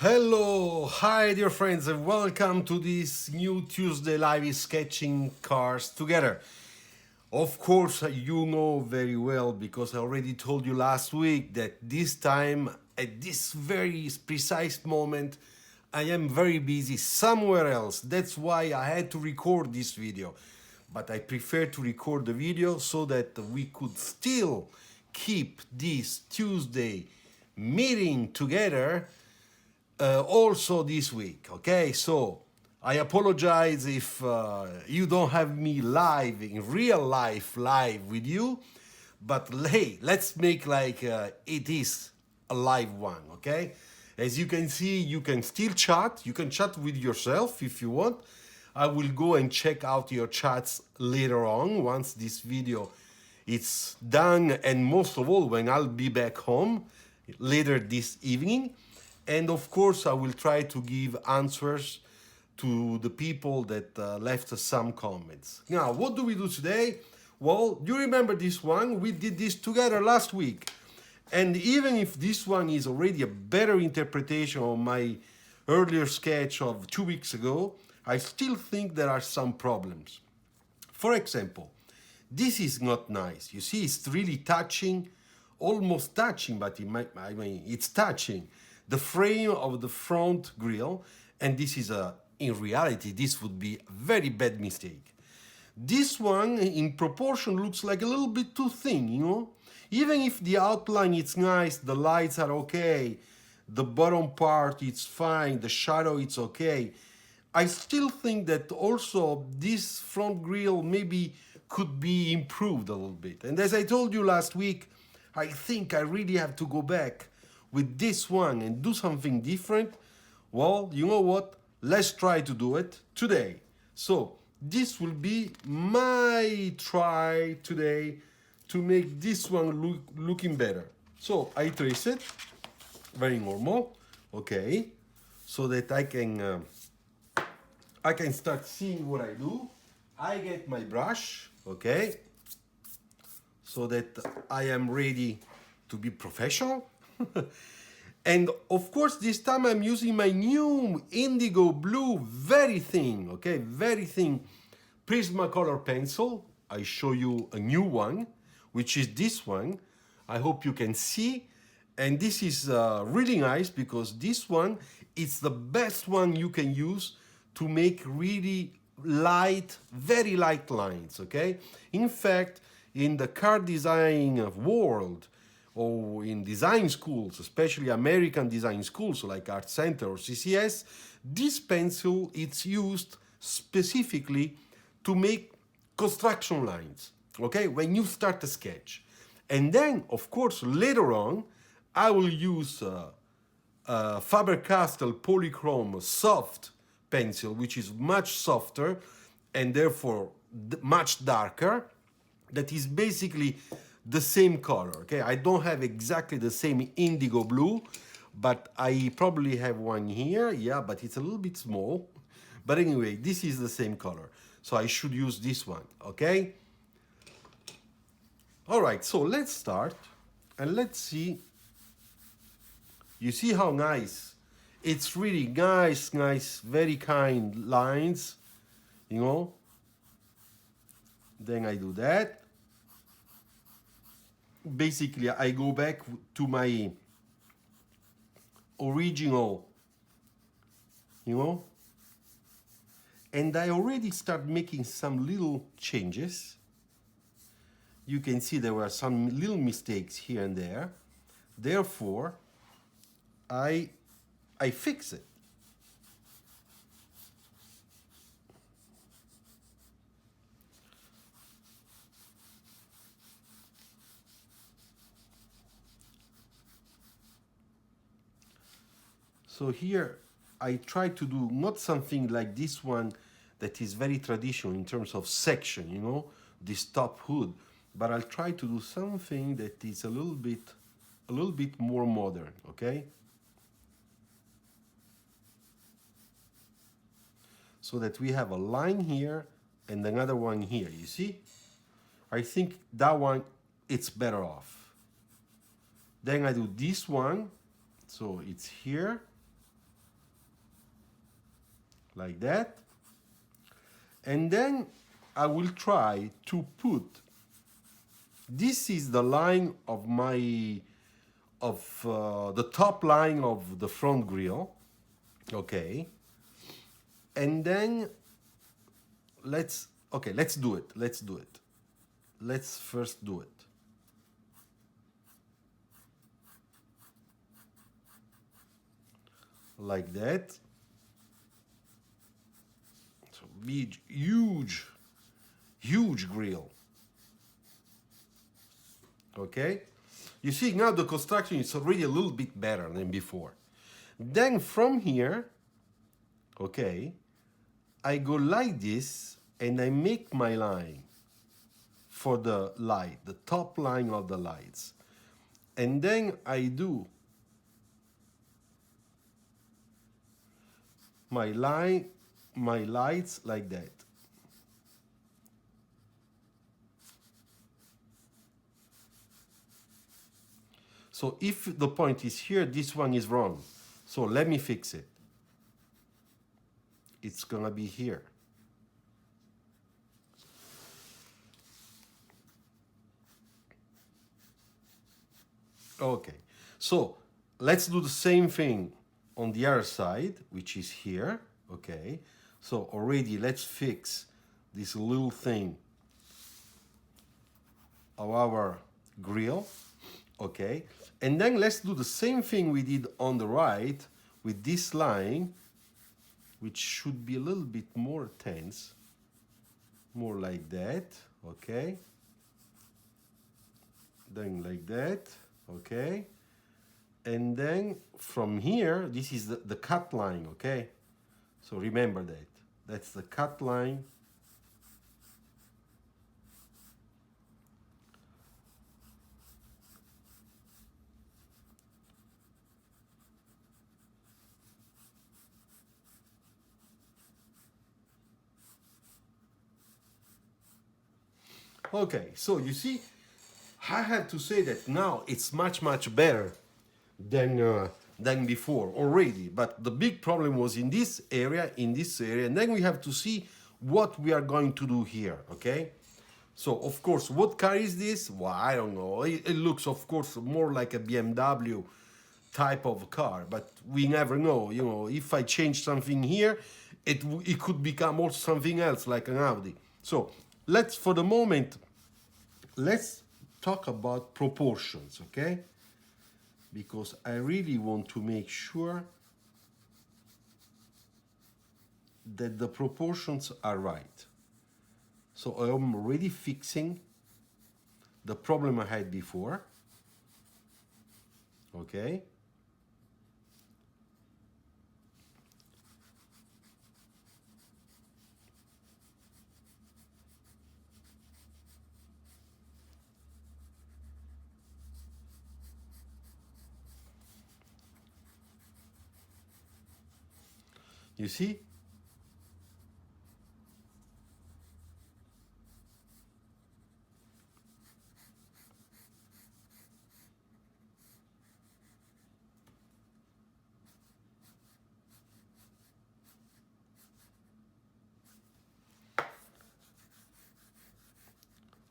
Hello, hi dear friends, and welcome to this new Tuesday live sketching cars together. Of course, you know very well because I already told you last week that this time, at this very precise moment, I am very busy somewhere else. That's why I had to record this video. But I prefer to record the video so that we could still keep this Tuesday meeting together also this week. Okay, so I apologize if you don't have me live in real life live with you, but hey, let's make like it is a live one. Okay, as you can see, you can still chat. You can chat with yourself if you want. I will go and check out your chats later on once this video is done, and most of all when I'll be back home later this evening. And of course, I will try to give answers to the people that left us some comments. Now, what do we do today? Well, you remember this one? We did this together last week. And even if this one is already a better interpretation of my earlier sketch of 2 weeks ago, I still think there are some problems. For example, this is not nice. You see, it's really touching, almost touching, but it's touching the frame of the front grille, and this is in reality, this would be a very bad mistake. This one, in proportion, looks like a little bit too thin, you know? Even if the outline is nice, the lights are okay, the bottom part is fine, the shadow it's okay, I still think that also this front grille maybe could be improved a little bit. And as I told you last week, I think I really have to go back with this one and do something different. Well, you know what? Let's try to do it today. So this will be my try today to make this one looking better. So I trace it, very normal, okay, so that I can start seeing what I do. I get my brush, okay, so that I am ready to be professional. And of course, this time I'm using my new indigo blue, very thin, okay, very thin Prismacolor pencil. I show you a new one, which is this one. I hope you can see. And this is really nice because this one is the best one you can use to make really light, very light lines, okay? In fact, in the car design world, or in design schools, especially American design schools like Art Center or CCS, this pencil is used specifically to make construction lines, okay, when you start a sketch. And then, of course, later on, I will use Faber Castell polychrome soft pencil, which is much softer and therefore much darker, that is basically the same color, okay? I don't have exactly the same indigo blue, but I probably have one here, yeah, but it's a little bit small. But anyway, this is the same color, so I should use this one, okay? All right, so let's start, and let's see. You see how nice? It's really nice, very kind lines, you know? Then I do that. Basically, I go back to my original, you know, and I already start making some little changes. You can see there were some little mistakes here and there. Therefore, I fix it. So here I try to do not something like this one that is very traditional in terms of section, you know, this top hood, but I'll try to do something that is a little bit more modern, okay? So that we have a line here and another one here, you see? I think that one, it's better off. Then I do this one, so it's here. like that. And then I will try to put, this is the line of my, the top line of the front grille, okay? And then let's do it. Let's first do it. Like that. So big, huge grille. Okay? You see now the construction is already a little bit better than before. Then from here, okay, I go like this and I make my line for the light, the top line of the lights. And then I do my line, my lights like that. So if the point is here, this one is wrong. So let me fix it. It's gonna be here. Okay, so let's do the same thing on the other side, which is here. Okay, so already let's fix this little thing of our grille. Okay, and then let's do the same thing we did on the right with this line, which should be a little bit more tense, more like that. Okay, then like that. Okay, and then from here, this is the cut line. Okay, so remember that that's the cut line. Okay, so you see, I have to say that now it's much better than before already. But the big problem was in this area, and then we have to see what we are going to do here. Okay, so of course, what car is this? Well, I don't know. It looks, of course, more like a BMW type of car, but we never know. You know, if I change something here, it could become also something else, like an Audi. So let's, for the moment, let's talk about proportions, okay? Because I really want to make sure that the proportions are right. So I'm already fixing the problem I had before, okay? You see?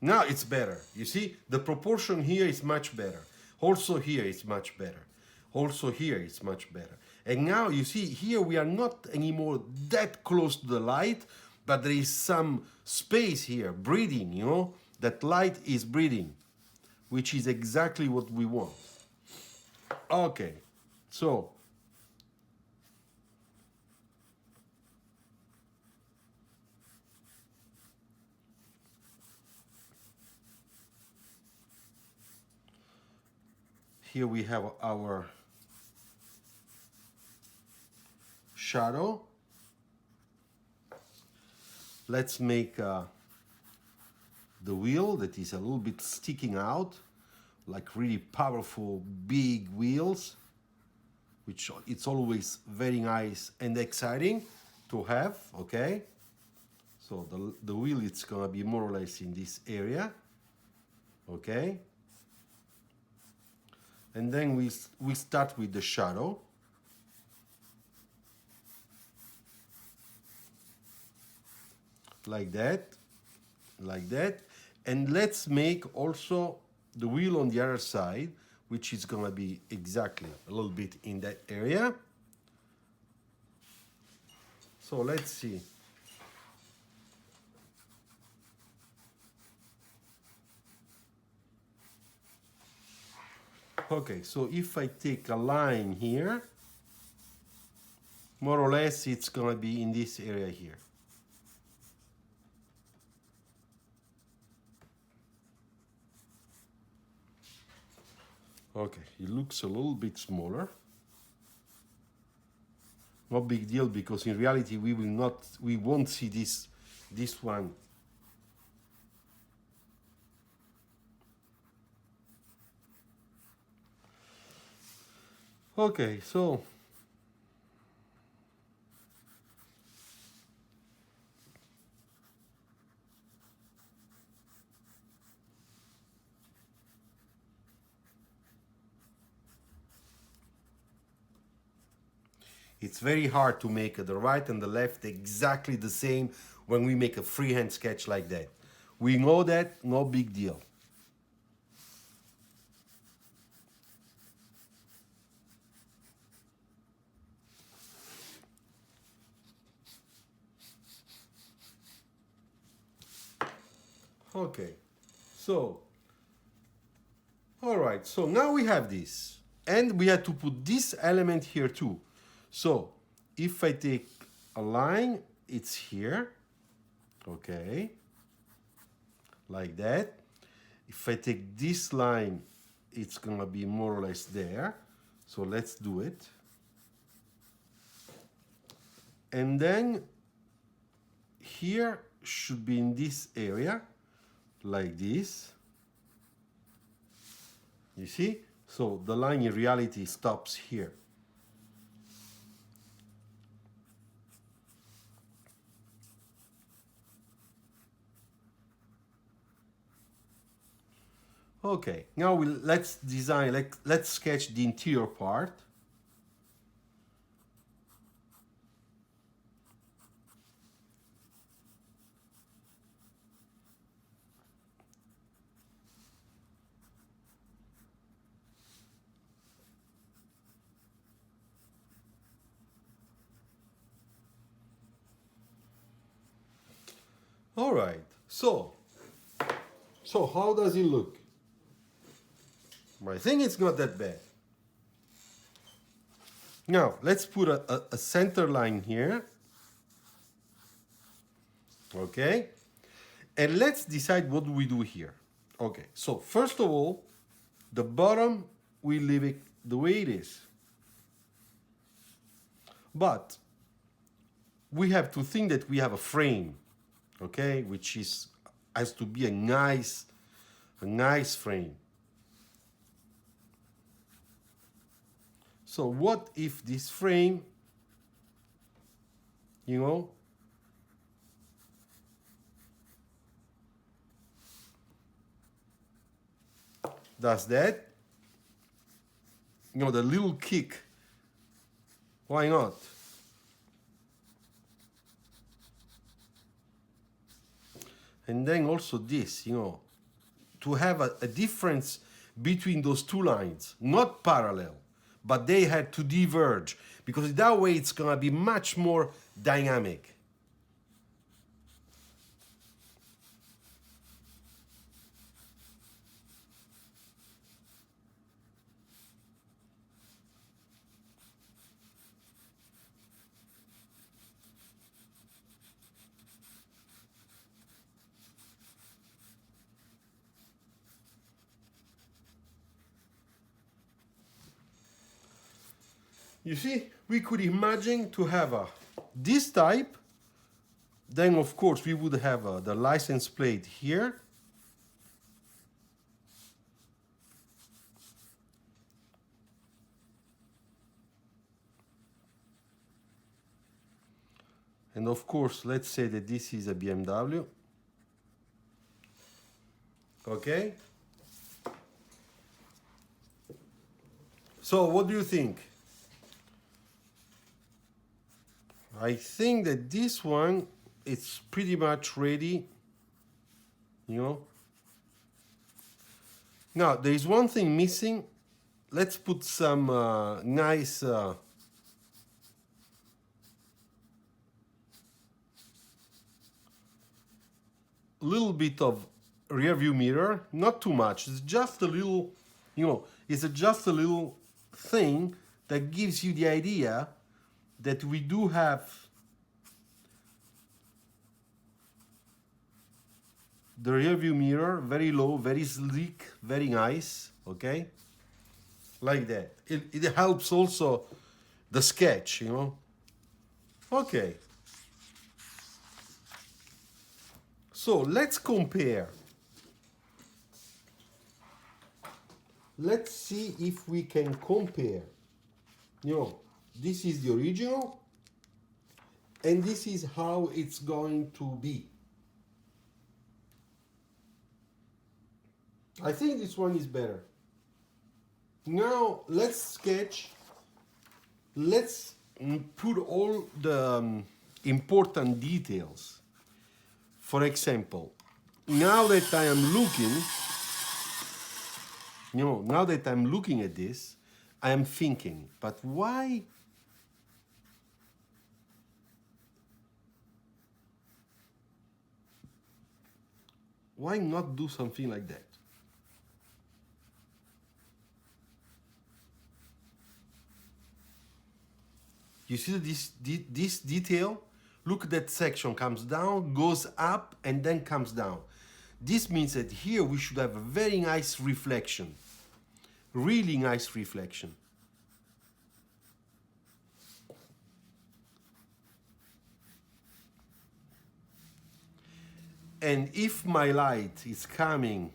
Now it's better. You see, the proportion here is much better. Also here it's much better. Also here it's much better. And now you see, here we are not anymore that close to the light, but there is some space here, breathing, you know, that light is breathing, which is exactly what we want. Okay, so here we have our shadow. Let's make the wheel that is a little bit sticking out, like really powerful big wheels, which it's always very nice and exciting to have. Okay, so the wheel, it's gonna be more or less in this area. Okay, and then we start with the shadow. like that, and let's make also the wheel on the other side, which is gonna be exactly a little bit in that area. So let's see. Okay, so if I take a line here, more or less it's gonna be in this area here. Okay, it looks a little bit smaller. No big deal, because in reality we won't see this one. Okay, so it's very hard to make the right and the left exactly the same when we make a freehand sketch like that. We know that, no big deal. Okay, so, all right, so now we have this, and we had to put this element here too. So, if I take a line, it's here, okay, like that. If I take this line, it's gonna be more or less there. So let's do it. And then here should be in this area, like this. You see? So the line in reality stops here. Okay, now let's design, let's sketch the interior part. All right, so how does it look? I think it's not that bad. Now, let's put a center line here. Okay? And let's decide what do we do here. Okay, so first of all, the bottom, we leave it the way it is. But we have to think that we have a frame, okay, which has to be a nice frame. So what if this frame, you know, does that? You know, the little kick, why not? And then also this, you know, to have a difference between those two lines, not parallel, but they had to diverge, because that way it's gonna be much more dynamic. You see, we could imagine to have this type, then of course we would have the license plate here. And of course, let's say that this is a BMW. Okay? So what do you think? I think that this one it's pretty much ready, you know. Now, there is one thing missing. Let's put some nice little bit of rear view mirror, not too much. It's just a little, you know, it's just a little thing that gives you the idea that we do have the rear view mirror very low, very sleek, very nice, okay? Like that. It helps also the sketch, you know? Okay. So let's compare. Let's see if we can compare. You know, this is the original, and this is how it's going to be. I think this one is better. Now let's sketch. Let's put all the important details. For example, now that I am looking, you know, now that I'm looking at this, I am thinking, but why not do something like that? You see this detail? Look, that section comes down, goes up, and then comes down. This means that here we should have a very nice reflection. Really nice reflection. And if my light is coming,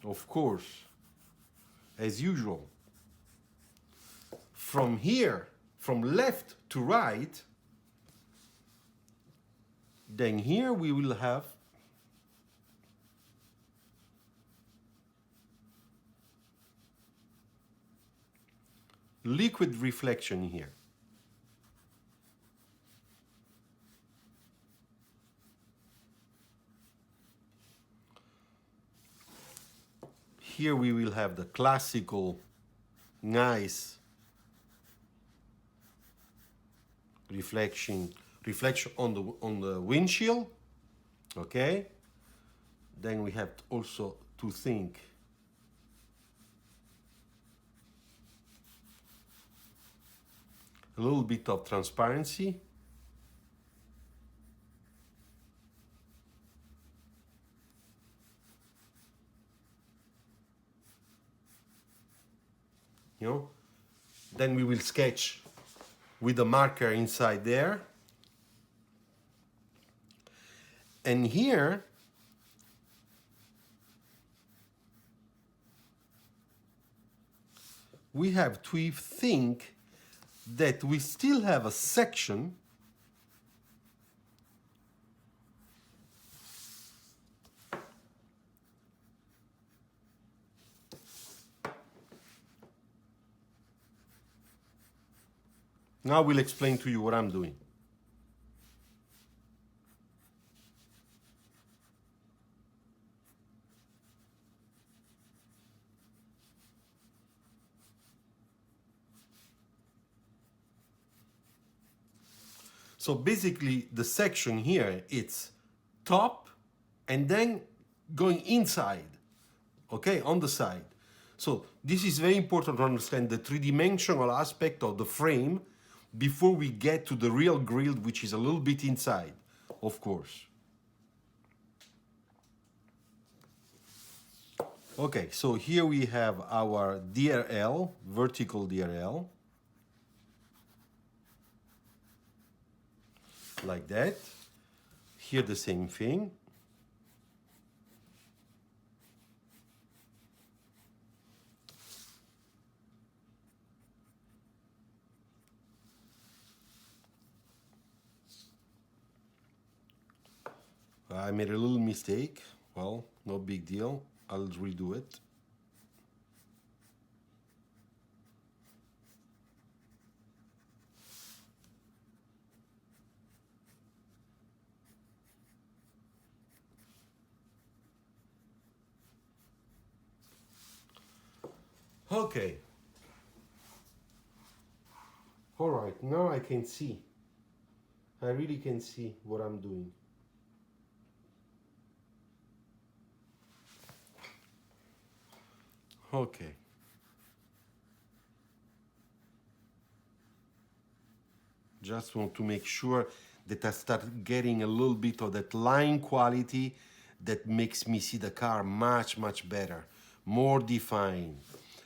of course, as usual, from here, from left to right, then here we will have liquid reflection here. Here we will have the classical, nice reflection on the windshield. Okay. Then we have also to think a little bit of transparency. You know, then we will sketch with the marker inside there. And here we have to think that we still have a section now. We'll explain to you what I'm doing. So basically the section here, it's top and then going inside, okay, on the side. So this is very important to understand the three-dimensional aspect of the frame before we get to the real grille, which is a little bit inside, of course. Okay, so here we have our DRL, vertical DRL. Like that. Here the same thing. I made a little mistake. Well, no big deal. I'll redo it. Okay. All right, now I can see. I really can see what I'm doing. Okay. Just want to make sure that I start getting a little bit of that line quality that makes me see the car much, much better, more defined,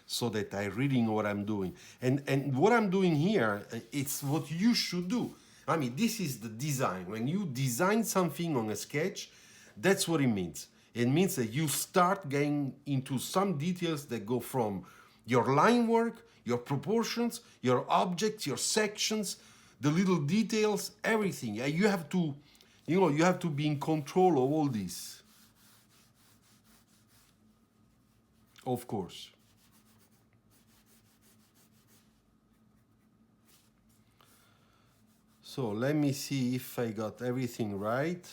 so that I really know what I'm doing. And what I'm doing here, it's what you should do. I mean, this is the design. When you design something on a sketch, that's what it means. It means that you start getting into some details that go from your line work, your proportions, your objects, your sections, the little details, everything. You have to, you have to be in control of all this. Of course. So let me see if I got everything right.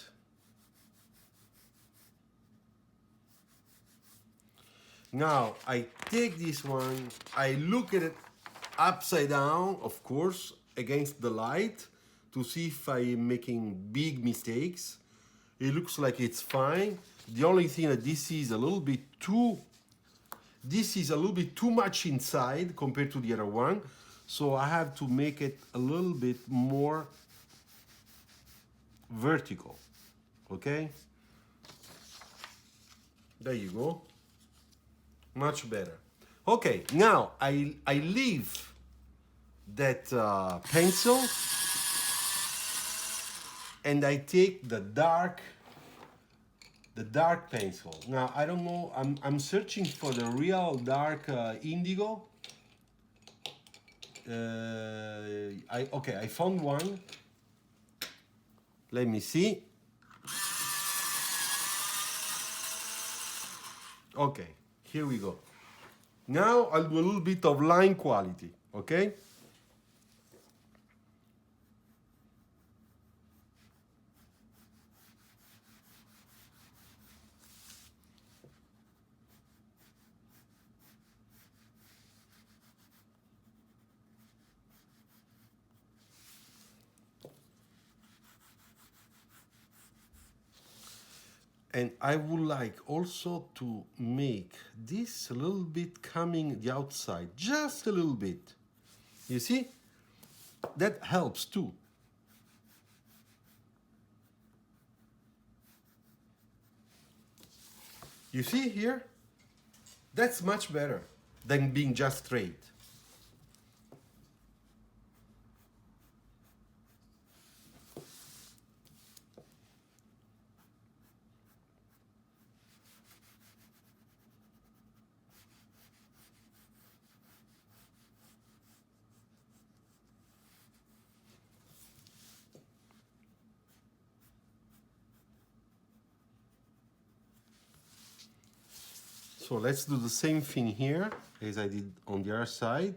Now I take this one, I look at it upside down, of course, against the light to see if I'm making big mistakes. It looks like it's fine. The only thing that this is a little bit too much inside compared to the other one. So I have to make it a little bit more vertical. Okay? There you go. Much better. Okay, now I leave that pencil and I take the dark pencil. Now I don't know, I'm searching for the real dark indigo. I found one. Let me see. Okay, here we go. Now I'll do a little bit of line quality, okay? And I would like also to make this a little bit coming the outside, just a little bit. You see? That helps too. You see here? That's much better than being just straight. So let's do the same thing here as I did on the other side.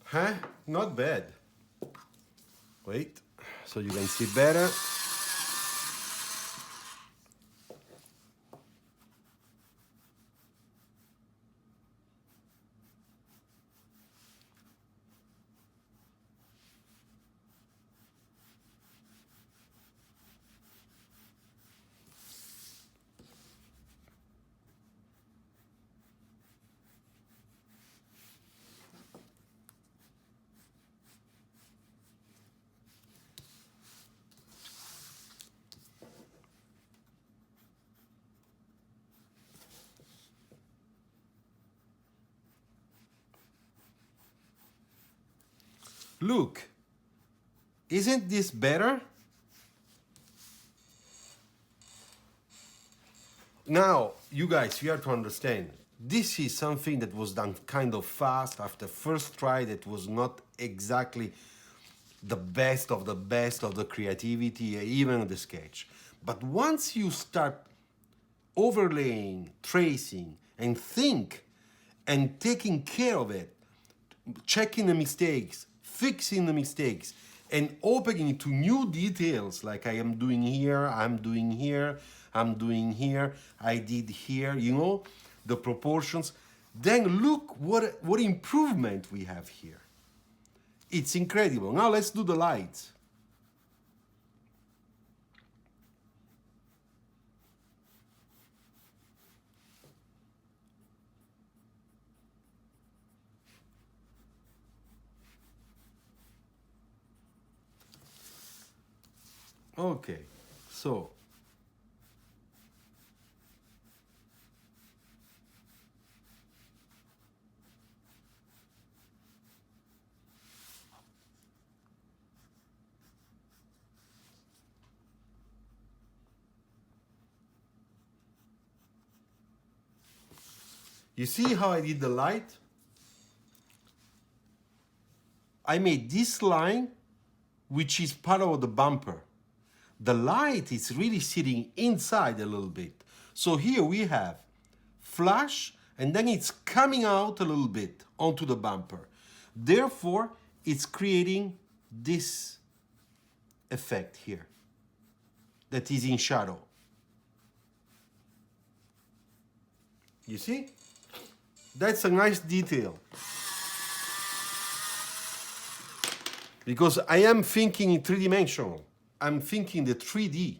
Huh? Not bad. Wait, so you can see better. Look, isn't this better? Now, you guys, you have to understand, this is something that was done kind of fast after first try that was not exactly the best of the creativity, even the sketch. But once you start overlaying, tracing, and think, and taking care of it, checking the mistakes, fixing the mistakes, and opening to new details, like I am doing here, I'm doing here, I'm doing here, I did here, you know, the proportions, then look what improvement we have here. It's incredible. Now let's do the lights. Okay, so you see how I did the light? I made this line, which is part of the bumper. The light is really sitting inside a little bit. So here we have flash, and then it's coming out a little bit onto the bumper. Therefore, it's creating this effect here that is in shadow. You see? That's a nice detail. Because I am thinking in three-dimensional. I'm thinking the 3D.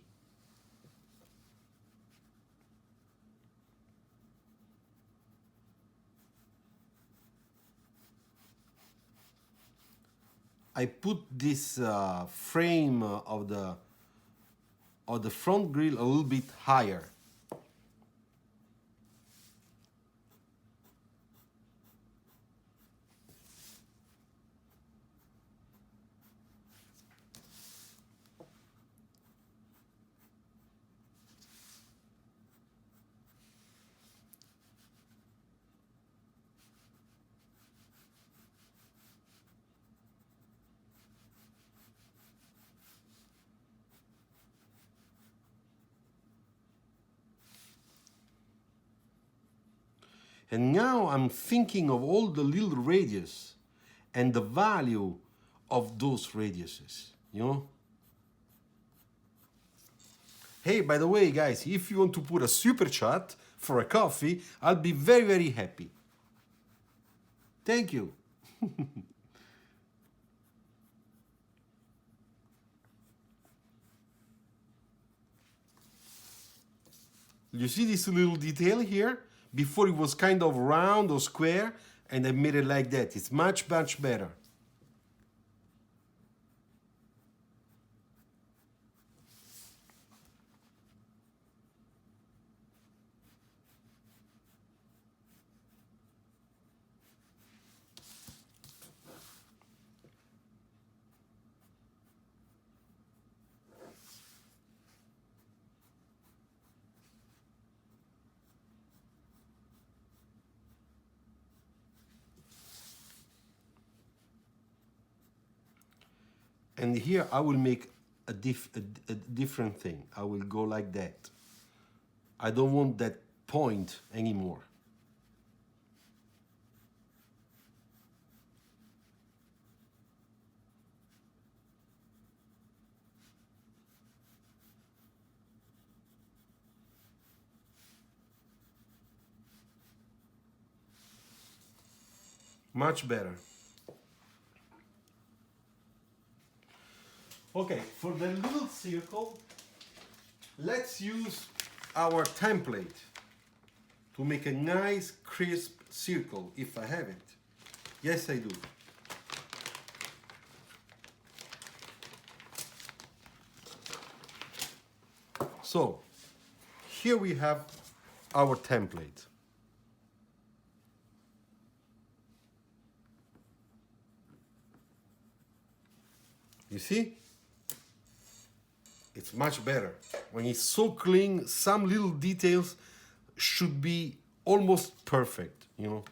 I put this frame of the front grille a little bit higher. And now I'm thinking of all the little radius and the value of those radiuses, you know? Hey, by the way, guys, if you want to put a super chat for a coffee, I'll be very, very happy. Thank you. You see this little detail here? Before it was kind of round or square, and I made it like that. It's much, much better. And here I will make a different thing. I will go like that. I don't want that point anymore. Much better. Okay, for the little circle, let's use our template to make a nice crisp circle, if I have it. Yes, I do. So, here we have our template. You see? It's much better. When it's so clean, some little details should be almost perfect, you know.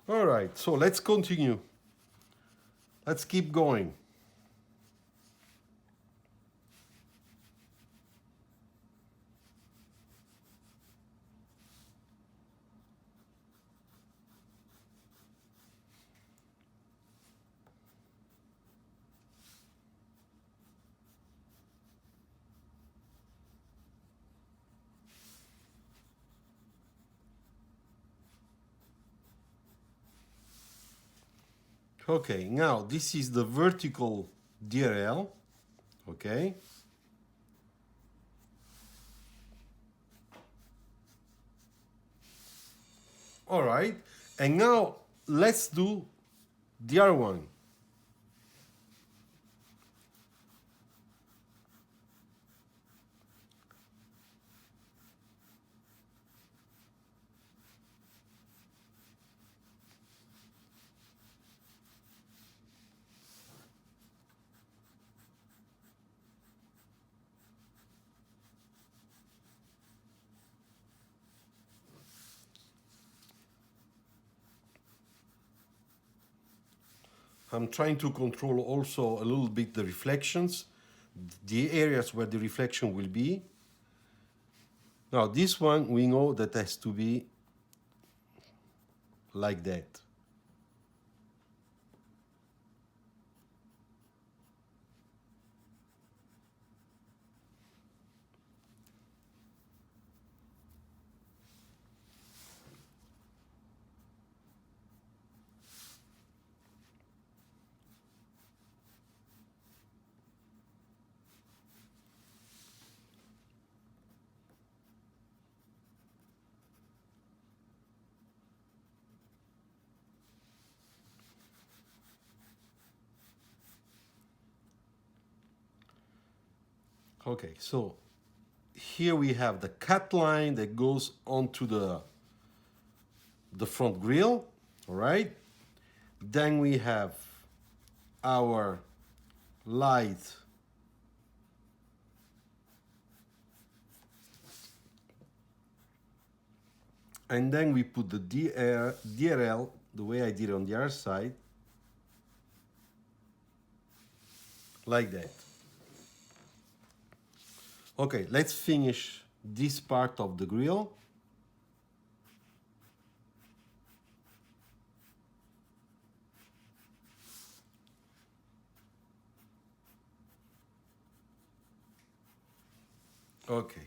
All right, so let's continue. Let's keep going. Okay, now this is the vertical DRL, okay? All right, and now let's do the other one. I'm trying to control also a little bit the reflections, the areas where the reflection will be. Now this one we know that has to be like that. Okay, so here we have the cut line that goes onto the front grille, all right? Then we have our light and then we put the DRL the way I did on the other side, like that. Okay, let's finish this part of the grille. Okay.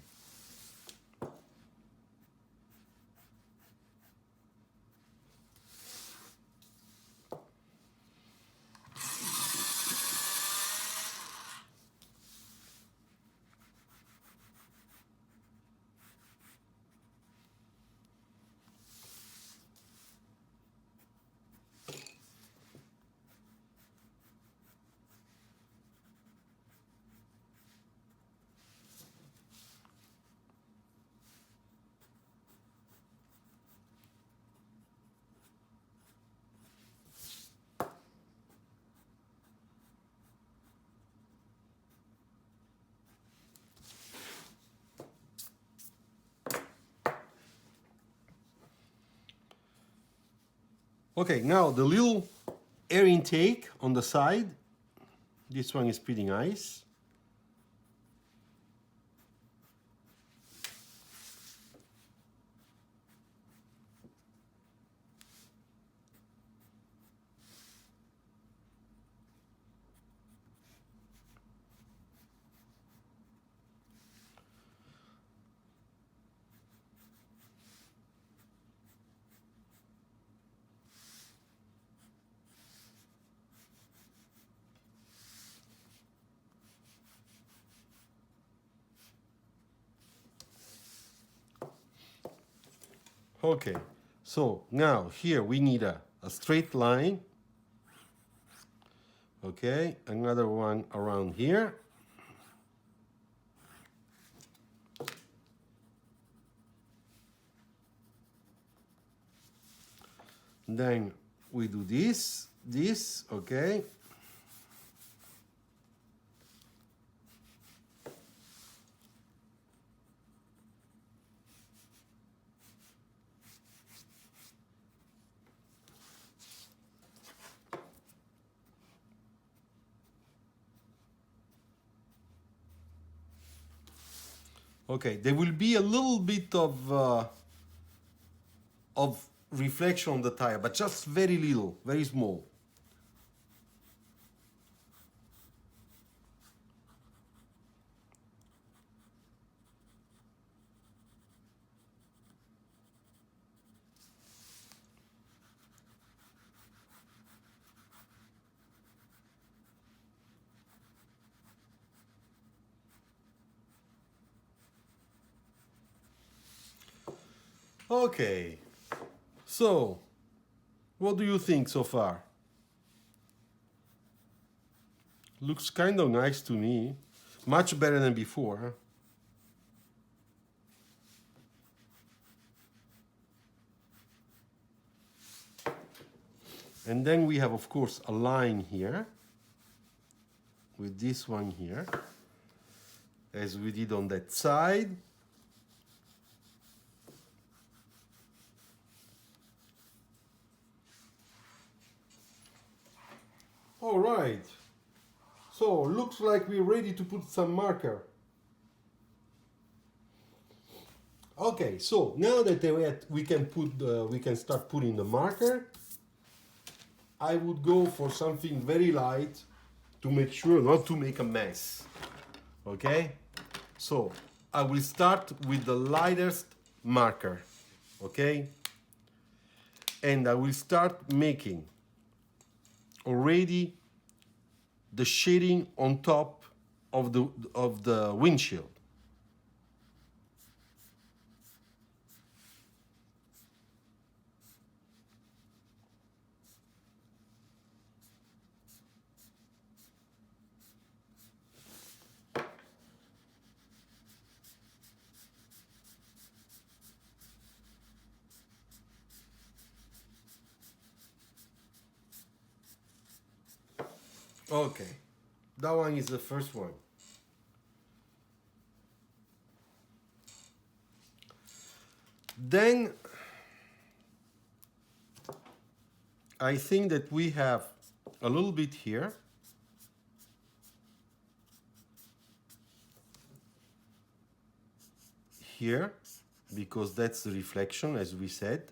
Okay, now the little air intake on the side, this one is pretty nice. Okay, so now here we need a straight line. Okay, another one around here. Then we do this, okay. Okay, there will be a little bit of reflection on the tire, but just very little, very small. Okay, so what do you think so far? Looks kind of nice to me. Much better than before, huh? And then we have, of course, a line here with this one here, as we did on that side. All right. So looks like we're ready to put some marker. Okay, so now that we can start putting the marker, I would go for something very light to make sure not to make a mess. Okay, so I will start with the lightest marker. Okay, and I will start making already the shading on top of the windshield. Okay, that one is the first one. Then I think that we have a little bit here. Here, because that's the reflection, as we said.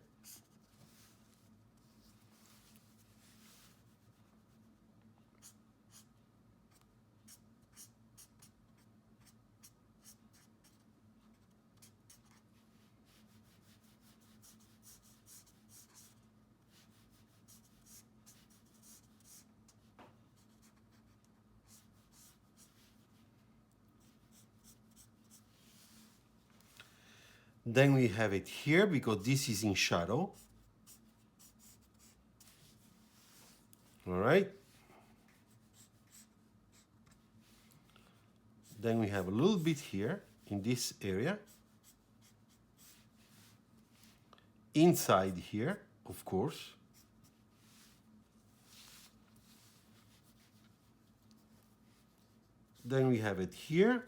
Then we have it here because this is in shadow. All right. Then we have a little bit here in this area. Inside here, of course. Then we have it here.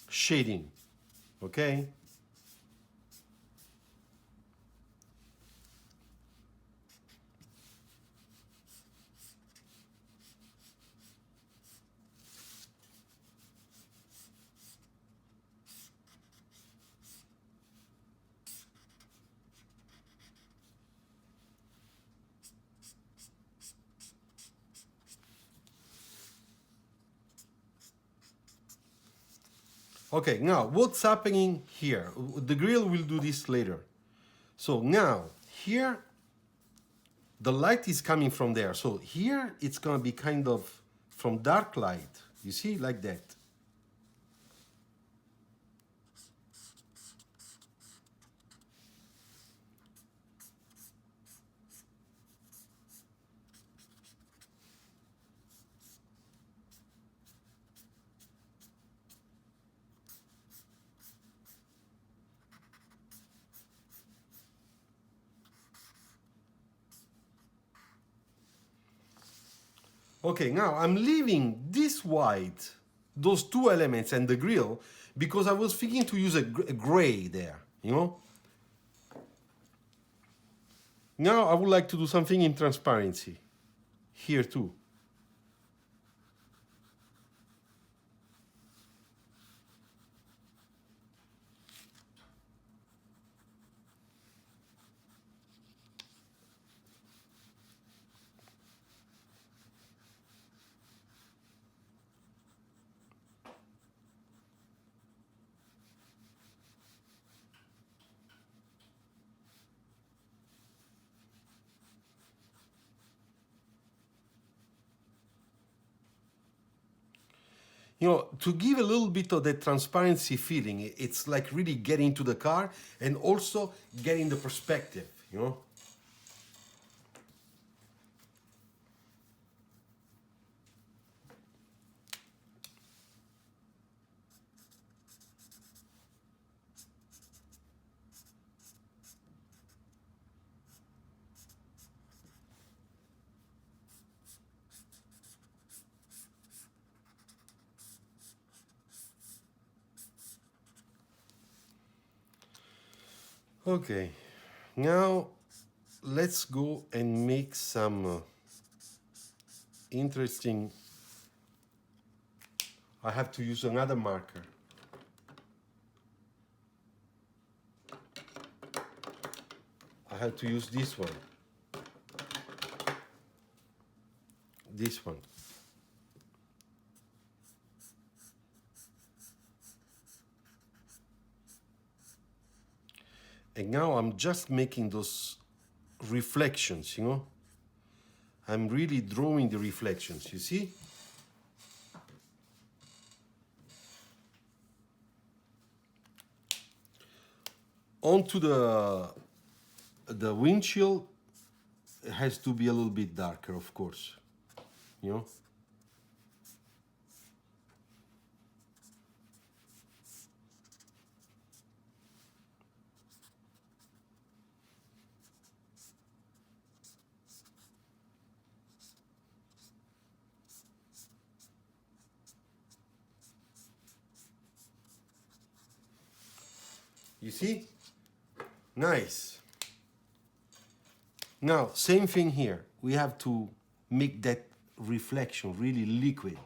Shading, okay? Okay, now what's happening here? The grille will do this later. So now here, the light is coming from there. So here it's gonna be kind of from dark light, you see, like that. Okay, now I'm leaving this white, those two elements and the grille, because I was thinking to use a gray there, you know? Now I would like to do something in transparency, here too. You know, to give a little bit of that transparency feeling, it's like really getting into the car and also getting the perspective, you know. Okay, now let's go and make some interesting. I have to use another marker. I have to use this one. This one. And now I'm just making those reflections, you know. I'm really drawing the reflections, you see? Onto the windshield, it has to be a little bit darker, of course, you know. You see? Nice. Now, same thing here. We have to make that reflection really liquid.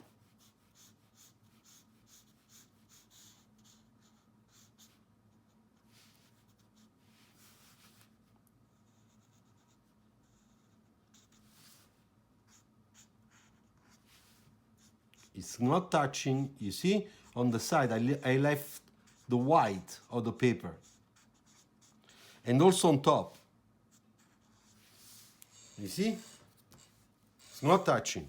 It's not touching, you see? On the side, I left the white of the paper. And also on top. You see? It's not touching.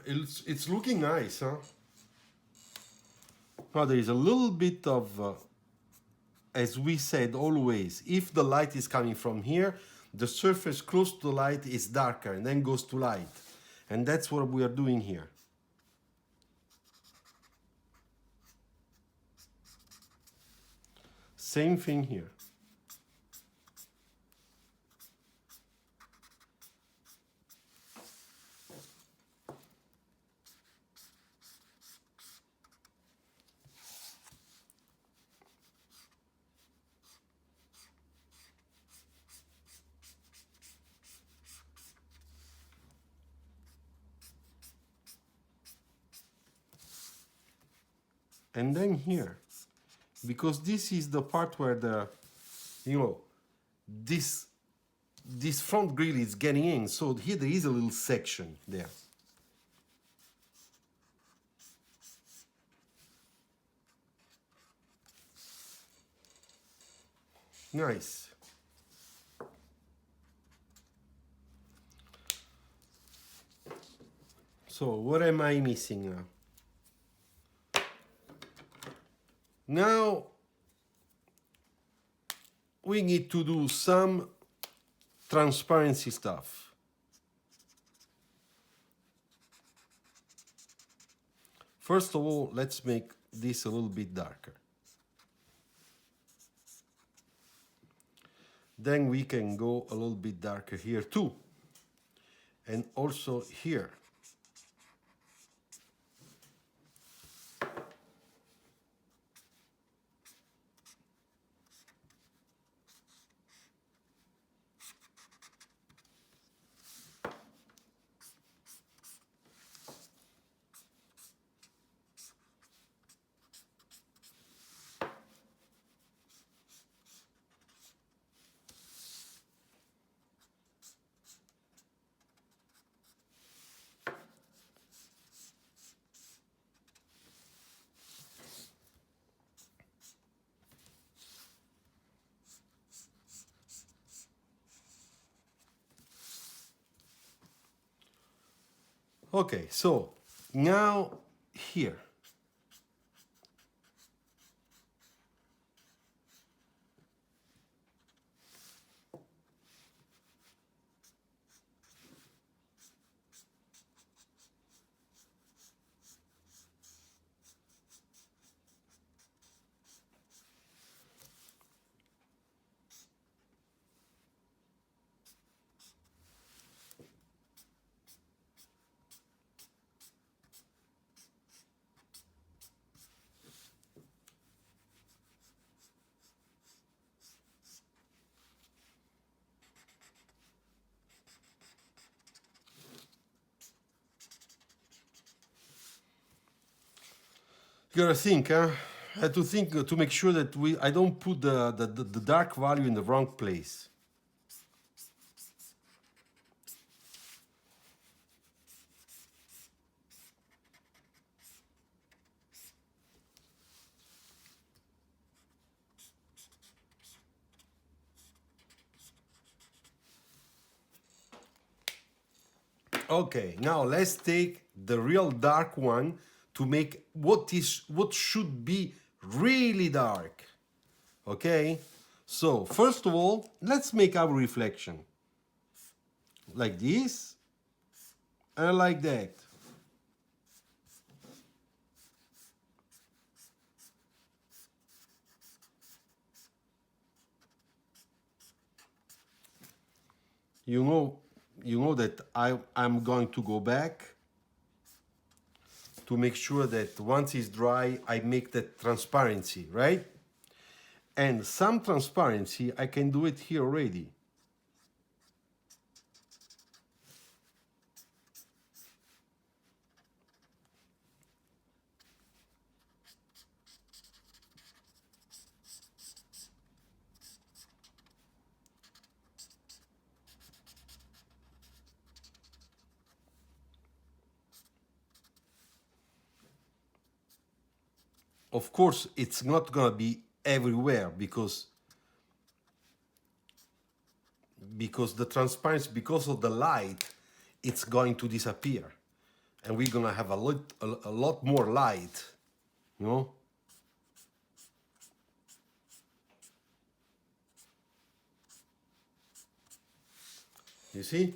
It's looking nice, huh? Now there is a little bit of, as we said always, if the light is coming from here, the surface close to the light is darker and then goes to light. And that's what we are doing here. Same thing here. And then here, because this is the part where the, you know, this front grille is getting in, so here there is a little section there. Nice. So what am I missing now? Now we need to do some transparency stuff. First of all, let's make this a little bit darker. Then we can go a little bit darker here too. And also here. Okay, so now here. You gotta think, huh? I have to think to make sure that I don't put the dark value in the wrong place. Okay, now let's take the real dark one to make what should be really dark. Okay, so first of all, let's make our reflection like this and like that. You know that I'm going to go back to make sure that once it's dry, I make that transparency, right? And some transparency, I can do it here already. Of course, it's not going to be everywhere because the transparency, because of the light, it's going to disappear. And we're going to have a lot more light, you know? You see?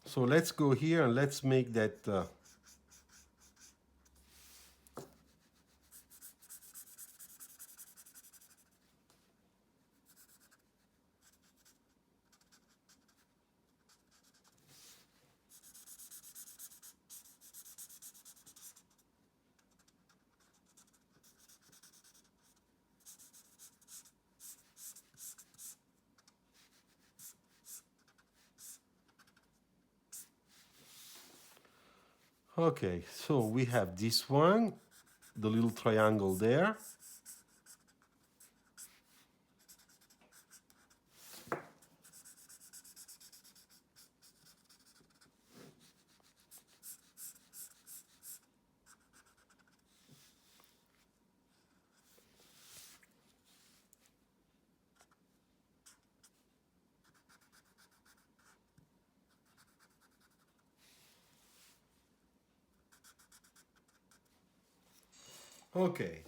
So let's go here and let's make that... Okay, so we have this one, the little triangle there. Okay,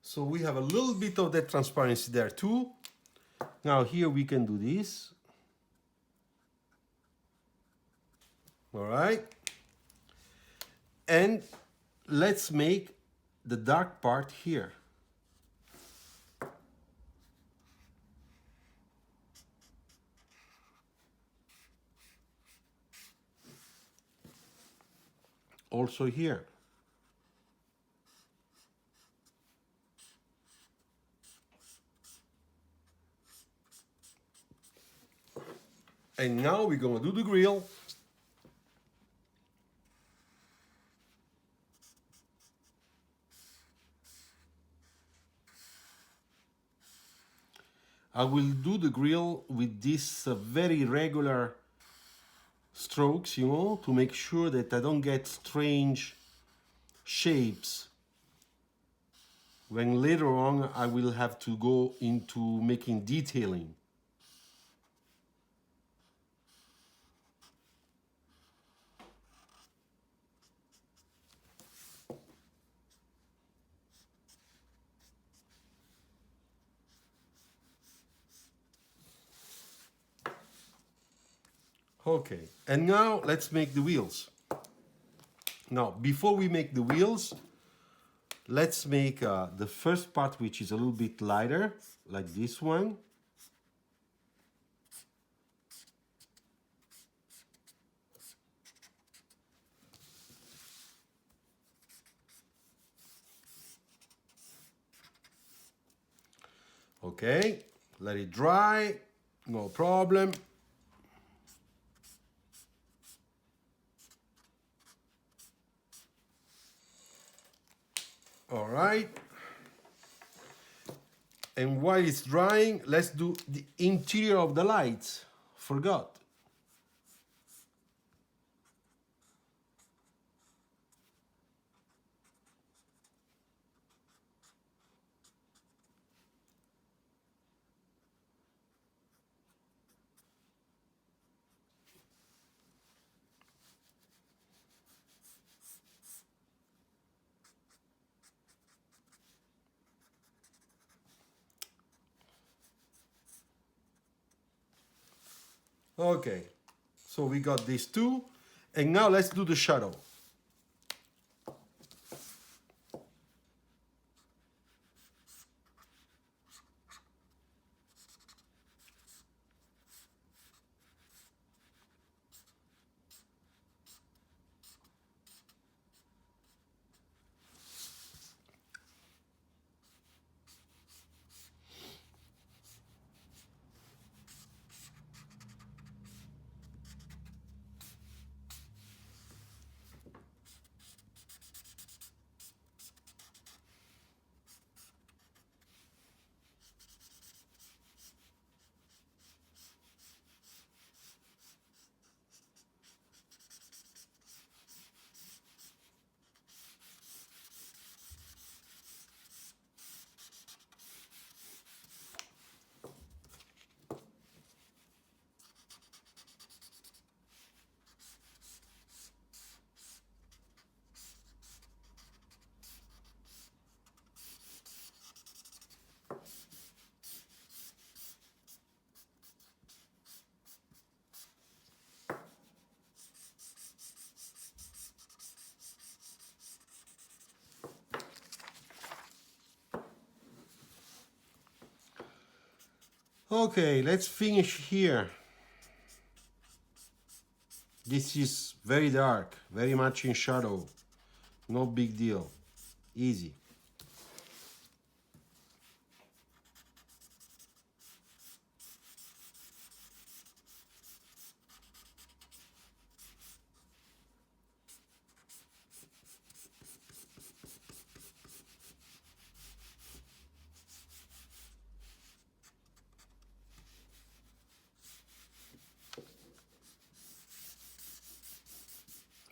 so we have a little bit of that transparency there too. Now here we can do this. All right. And let's make the dark part here. also here. And now we're gonna do the grille. I will do the grille with this very regular strokes, you know, to make sure that I don't get strange shapes when later on I will have to go into making detailing. Okay, and now let's make the wheels. Now, before we make the wheels, let's make the first part, which is a little bit lighter, like this one. Okay, let it dry, no problem. All right. And while it's drying, let's do the interior of the lights. Forgot. Okay, so we got these two, and now let's do the shadow. Okay, let's finish here. This is very dark, very much in shadow. No big deal. Easy.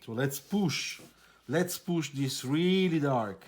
So let's push this really dark.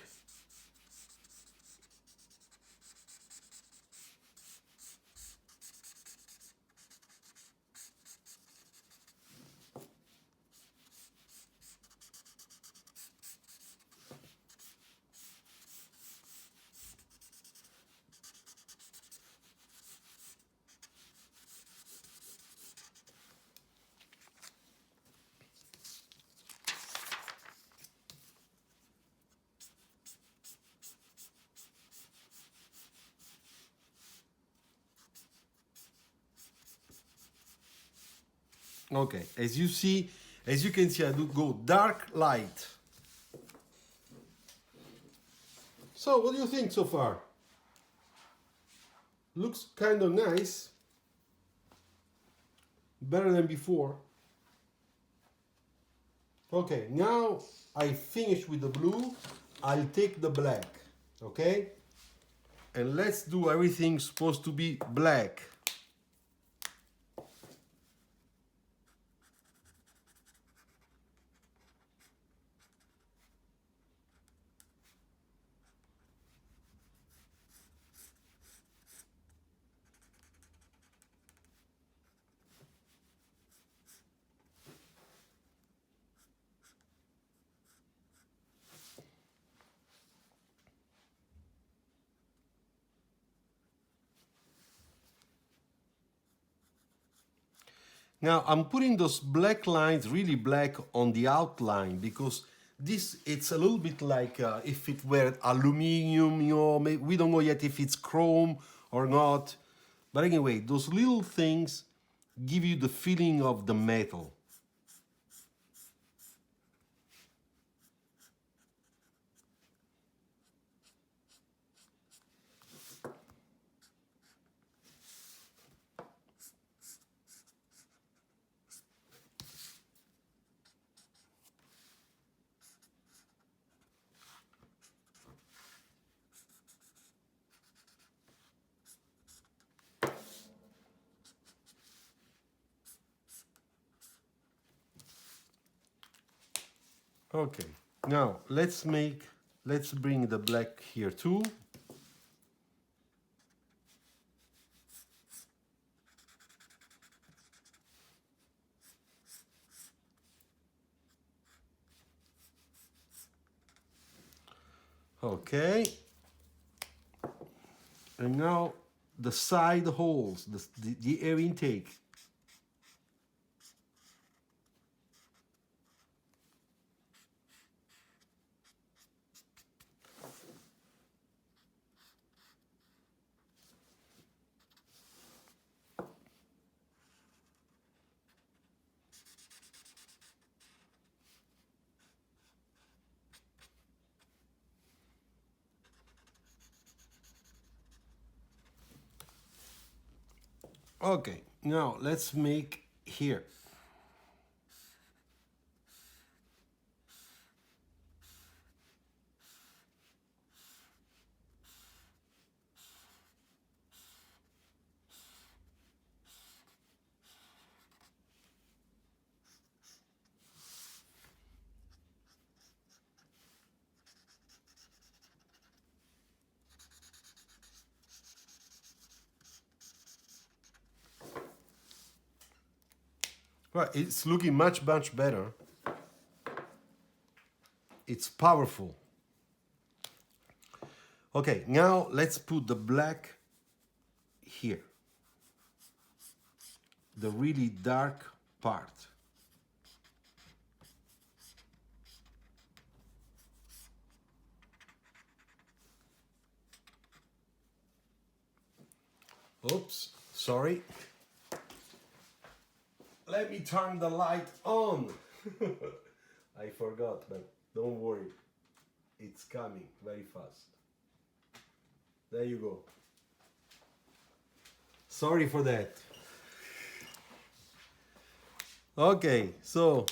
Okay, as you can see, I do go dark, light, So, what do you think so far? Looks kind of nice. Better than before. Okay, now I finished with the blue. I'll take the black, okay? And let's do everything supposed to be black. Now I'm putting those black lines, really black, on the outline because this, it's a little bit like if it were aluminium, you know, we don't know yet if it's chrome or not. But anyway, those little things give you the feeling of the metal. Okay, now let's bring the black here too. Okay, and now the side holes, the air intake. Okay, now let's make here. Right, it's looking much better. It's powerful. Okay, now let's put the black here. The really dark part. Oops, sorry. Let me turn the light on. I forgot, but don't worry. It's coming very fast. There you go. Sorry for that. Okay, so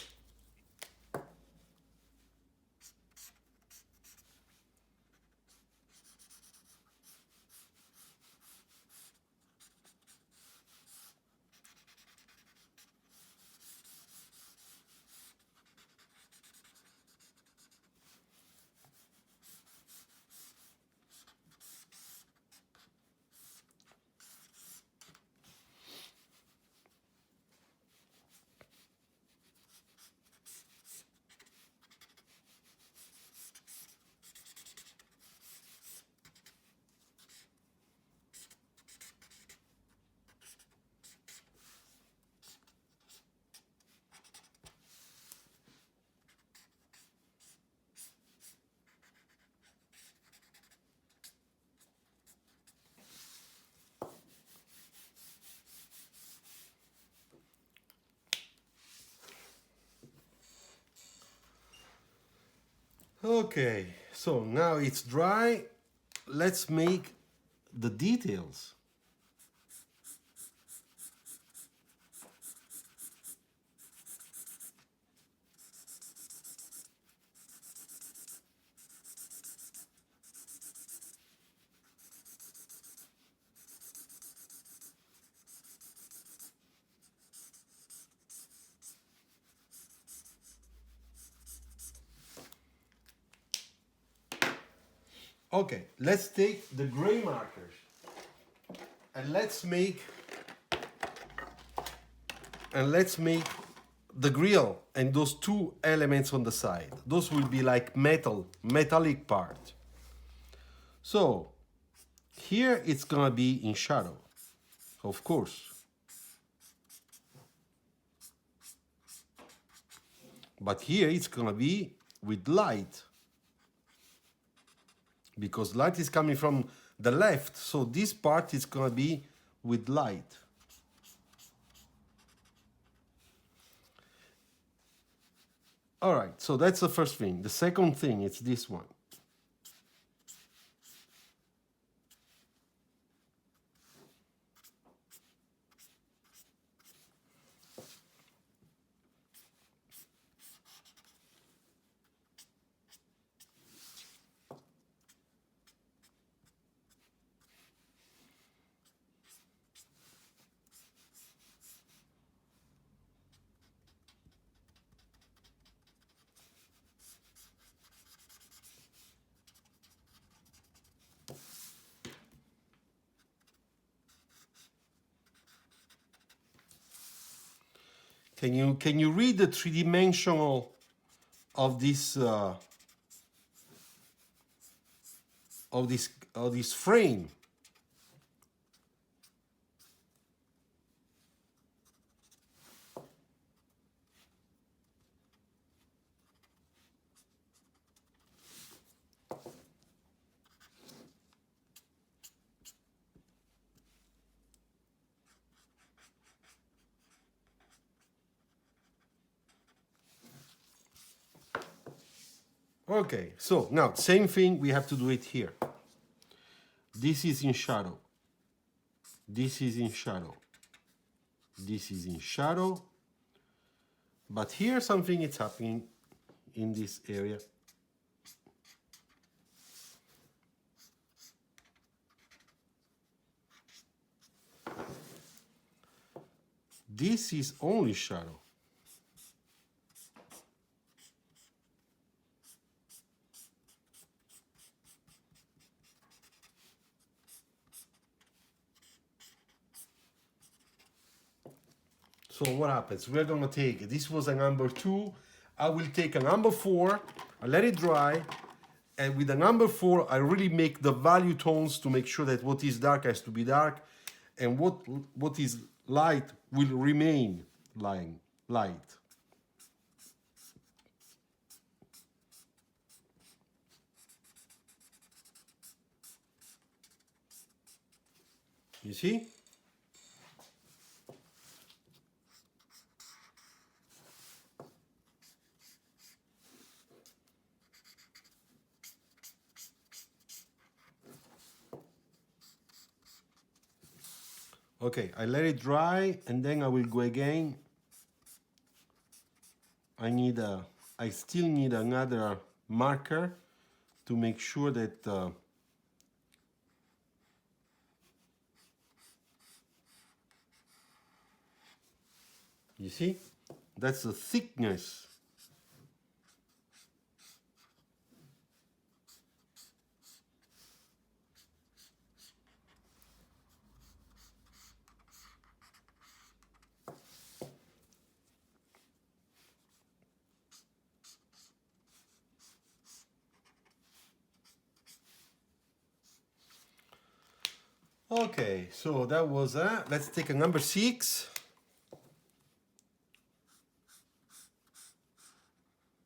okay, so now it's dry. let's make the details. Okay, let's take the gray markers and let's make the grille and those two elements on the side. Those will be like metallic part. So here it's gonna be in shadow, of course. But here it's gonna be with light, because light is coming from the left, so this part is gonna be with light. All right, so that's the first thing. The second thing is this one. Can you read the three-dimensional of this frame? Okay, so now same thing, we have to do it here. This is in shadow. This is in shadow. This is in shadow. But here something is happening in this area. This is only shadow. So what happens? We're gonna take, this was a number 2, I will take a number 4, I let it dry, and with the number 4, I really make the value tones to make sure that what is dark has to be dark, and what is light will remain light. You see? Okay, I let it dry and then I will go again. I still need another marker to make sure that you see, that's the thickness. Okay, so that was that. Let's take a number 6.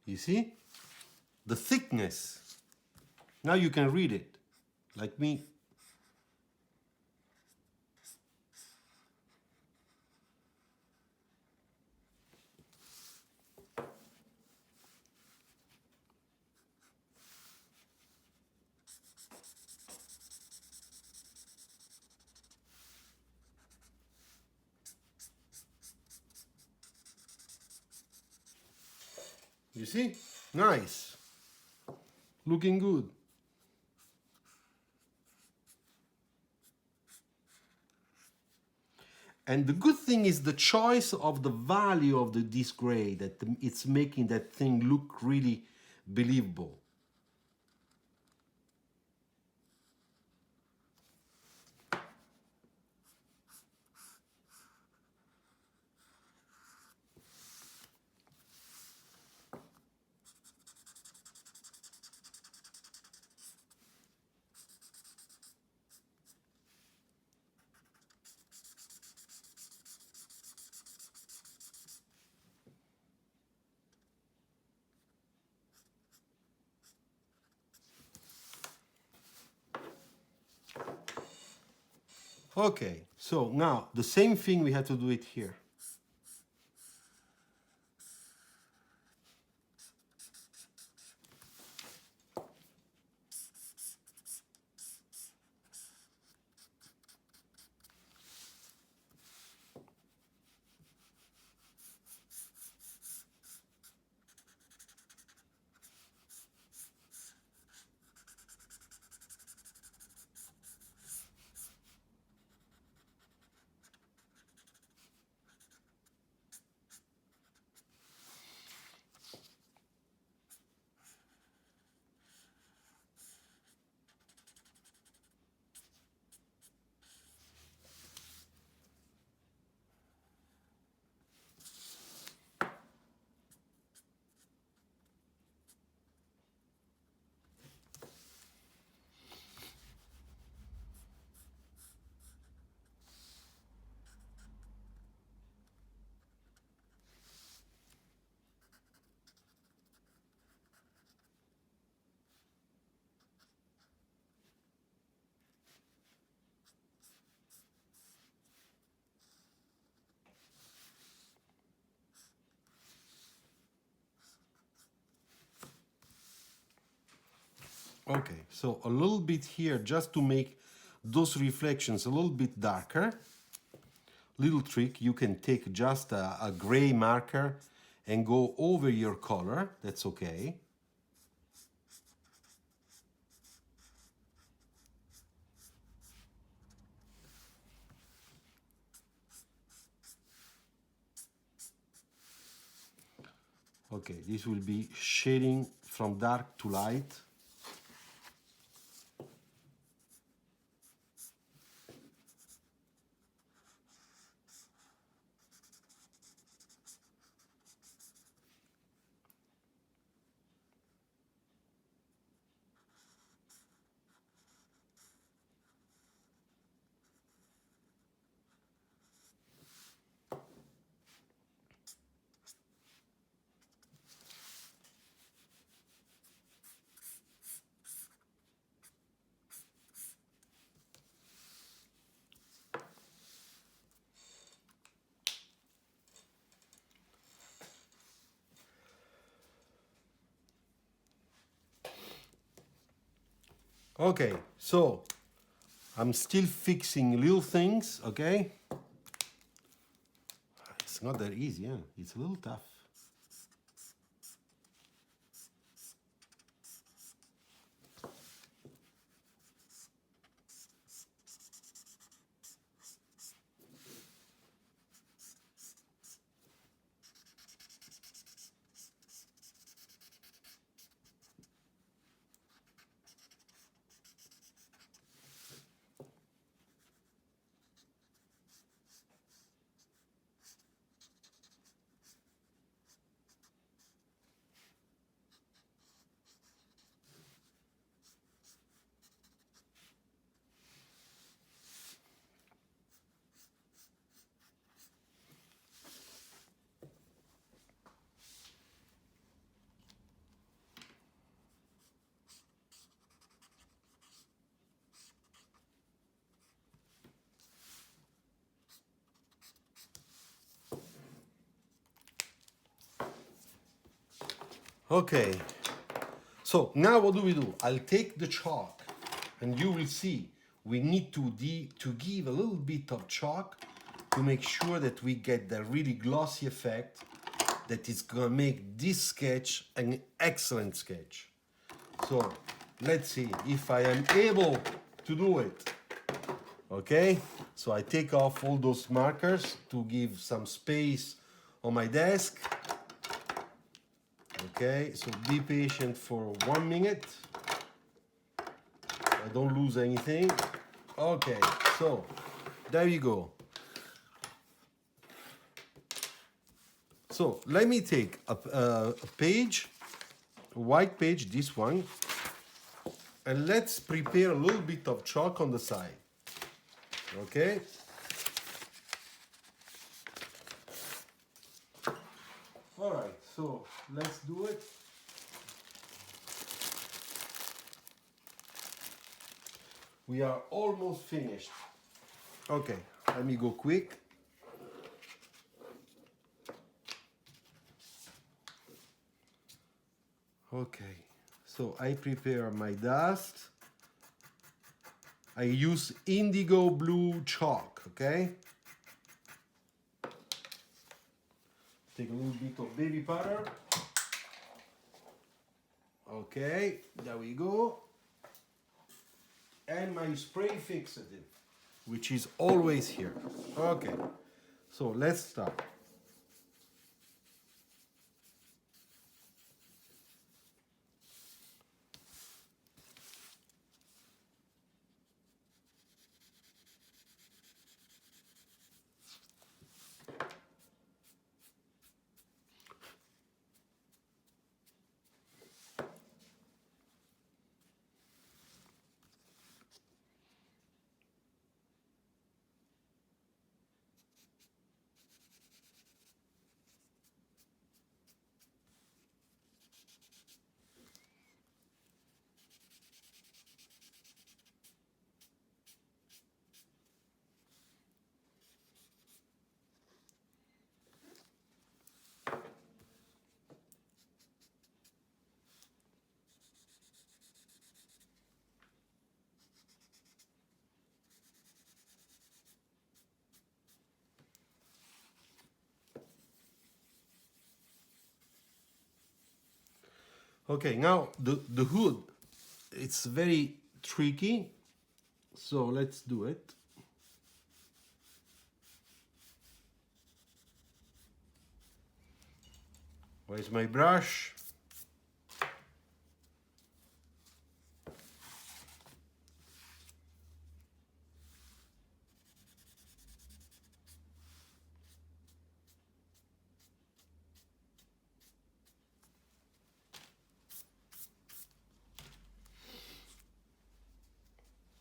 You see? The thickness. Now you can read it, like me. You see? Nice. Looking good. And the good thing is the choice of the value of this gray, that it's making that thing look really believable. Okay, so now the same thing we had to do it here. Okay, so a little bit here just to make those reflections a little bit darker. Little trick, you can take just a gray marker and go over your color, that's okay. Okay, this will be shading from dark to light. Okay, so I'm still fixing little things, okay? It's not that easy, yeah? It's a little tough. Okay, so now what do? I'll take the chalk and you will see we need to give a little bit of chalk to make sure that we get the really glossy effect that is gonna make this sketch an excellent sketch. So let's see if I am able to do it. Okay, so I take off all those markers to give some space on my desk. Okay, so be patient for 1 minute. I don't lose anything. Okay, so there you go. So let me take a page, a white page, this one, and let's prepare a little bit of chalk on the side. Okay. All right, so let's do it. We are almost finished. Okay, let me go quick. Okay, so I prepare my dust. I use indigo blue chalk, okay? Take a little bit of baby powder. Okay, there we go. And my spray fixative, which is always here. Okay, so let's start. Okay, now the hood, it's very tricky, so let's do it. Where's my brush?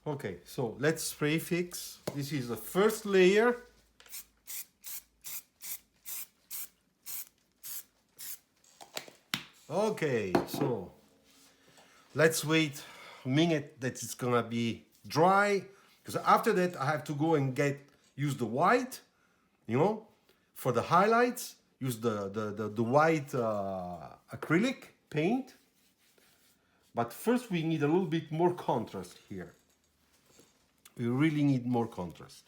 Okay, so let's spray fix. This is the first layer. Okay, so let's wait a minute that it's gonna be dry, because after that I have to go and use the white, you know, for the highlights, use the white acrylic paint. But first we need a little bit more contrast here. We really need more contrast.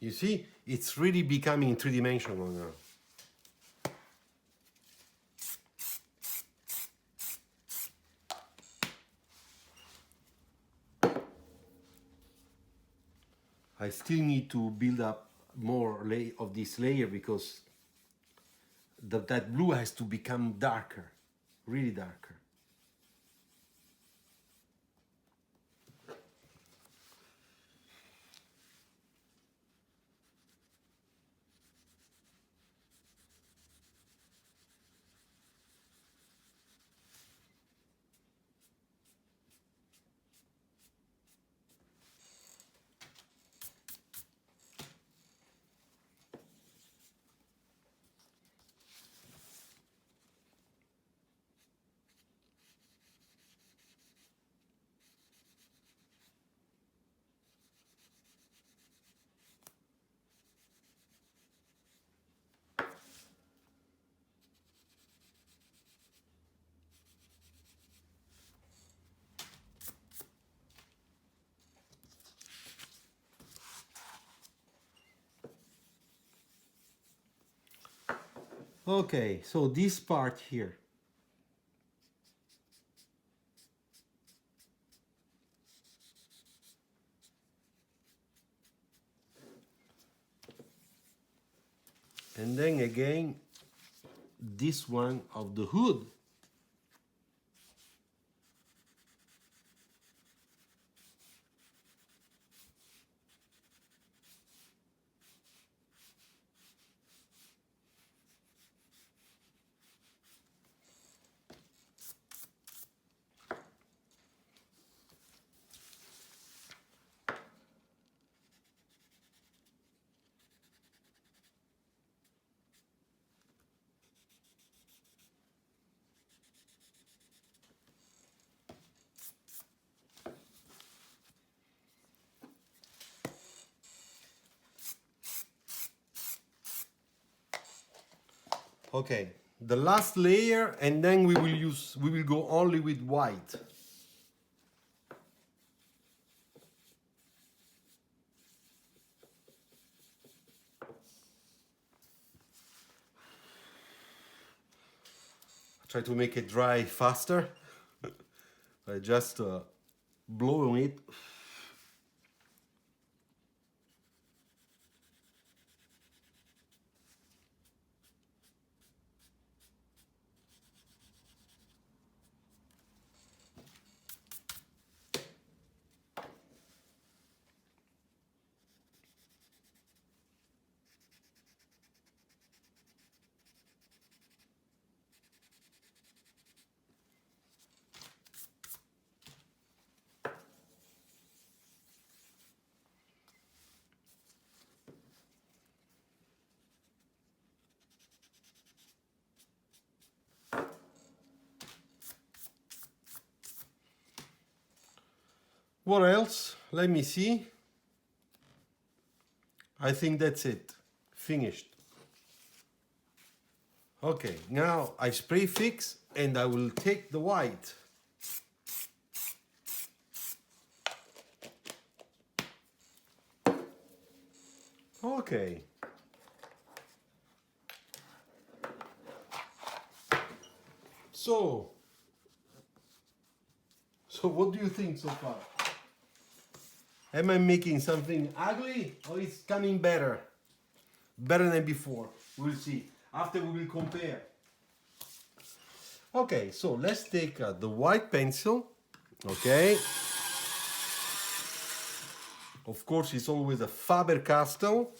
You see, it's really becoming three-dimensional now. I still need to build up more of this layer because that blue has to become darker, really darker. Okay, so this part here. And then again, this one of the hood. Okay, the last layer, and then we will go only with white. Try to make it dry faster. I just blow on it. What else? Let me see. I think that's it. Finished. Okay, now I spray fix and I will take the white. Okay. So what do you think so far? Am I making something ugly or it's coming better? Better than before. We'll see. After we will compare. Okay, so let's take the white pencil. Okay. Of course, it's always a Faber Castell.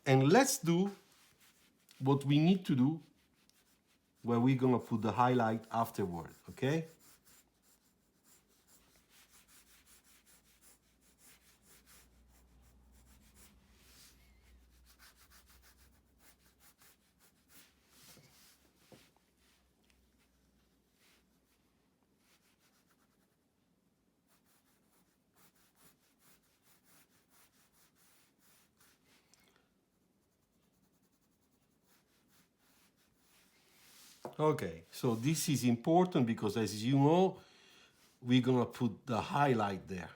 And let's do what we need to do where we're gonna put the highlight afterward, okay? Okay, so this is important because as you know, we're gonna put the highlight there.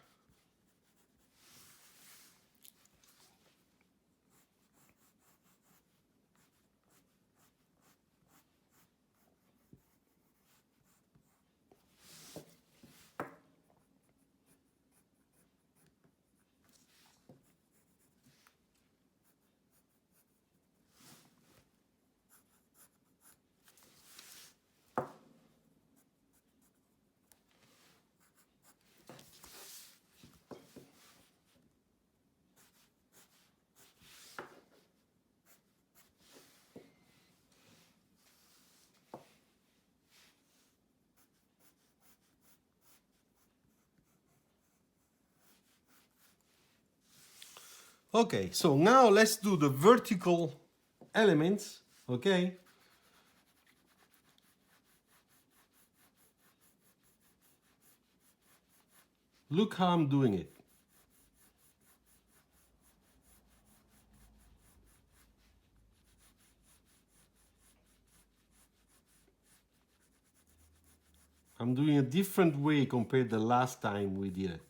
Okay, so now let's do the vertical elements, okay? Look how I'm doing it. I'm doing a different way compared to the last time we did it.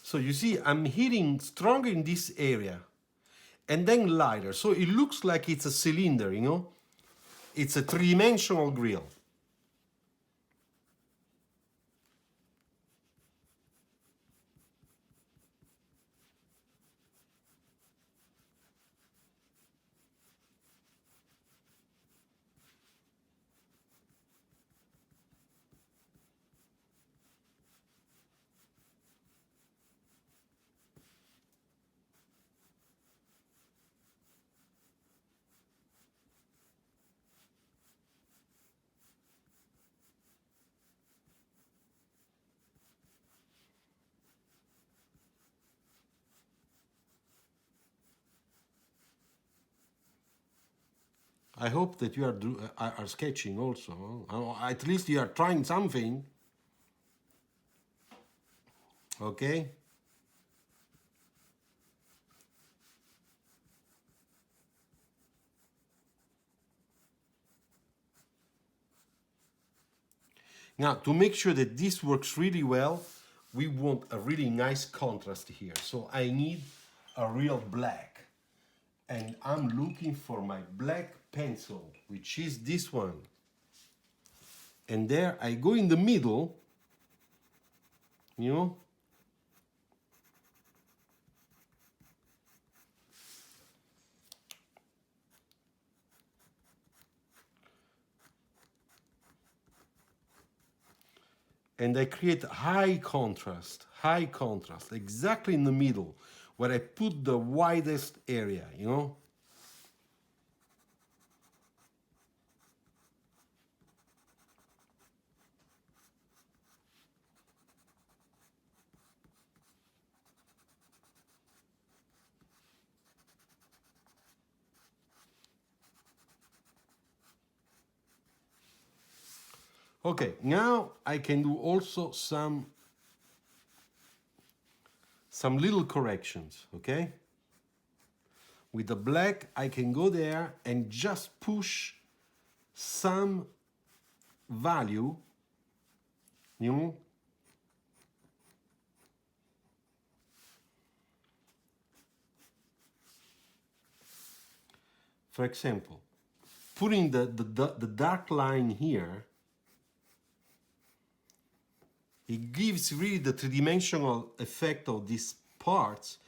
So you see, I'm hitting stronger in this area and then lighter. So it looks like it's a cylinder, you know? It's a three-dimensional grill. I hope that you are sketching also. At least you are trying something. Okay? Now, to make sure that this works really well, we want a really nice contrast here. So I need a real black. And I'm looking for my black pencil, which is this one. And there I go in the middle, you know, and I create high contrast, exactly in the middle, where I put the widest area, you know. Okay, now I can do also some little corrections, okay? With the black, I can go there and just push some value, you know, for example, putting the dark line here, it gives really the three-dimensional effect of these parts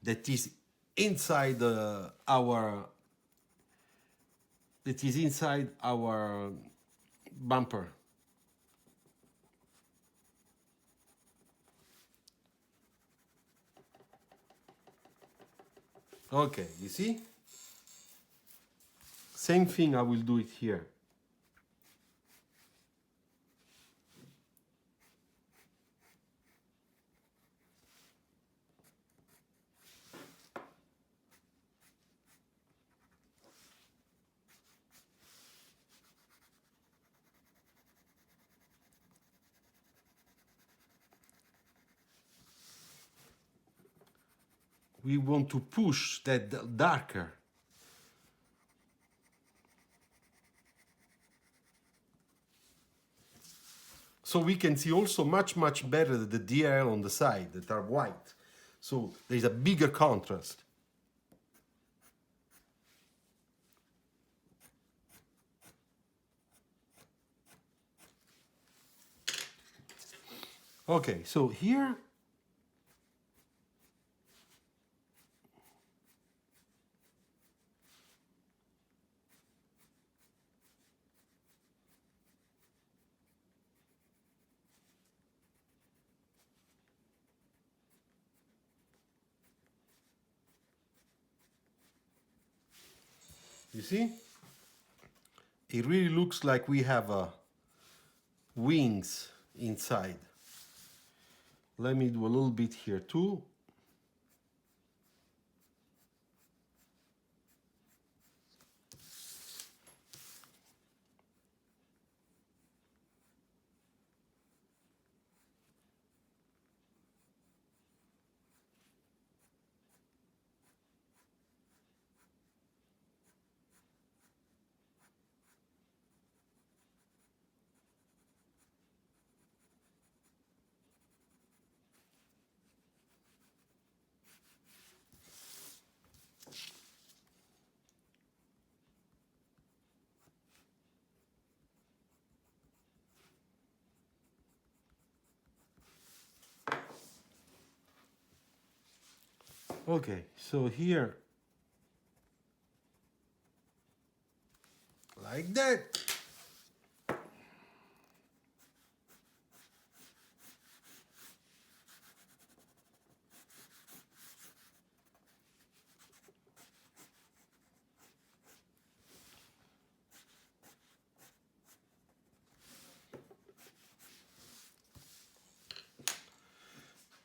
that is inside our bumper. Okay, you see? Same thing, I will do it here. We want to push that darker. So we can see also much better the DL on the side that are white. So there's a bigger contrast. Okay, so here You see? It really looks like we have wings inside. Let me do a little bit here too. Okay, so here, like that.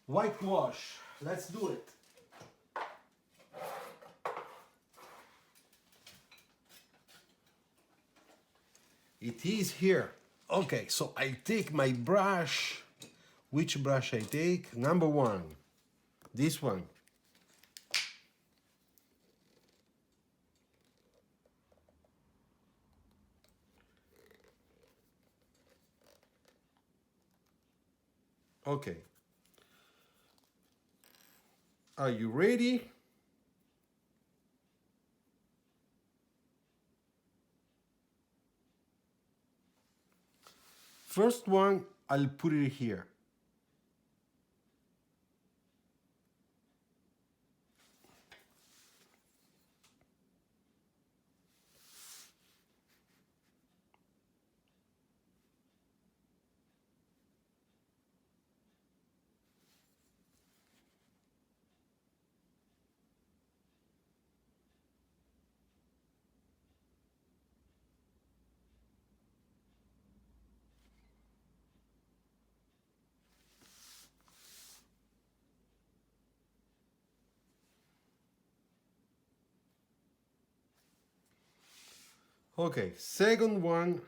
Whitewash, let's do it. It is here. Okay, so I take my brush. Which brush I take? Number one, this one. Okay. Are you ready? First one, I'll put it here. Okay, second one.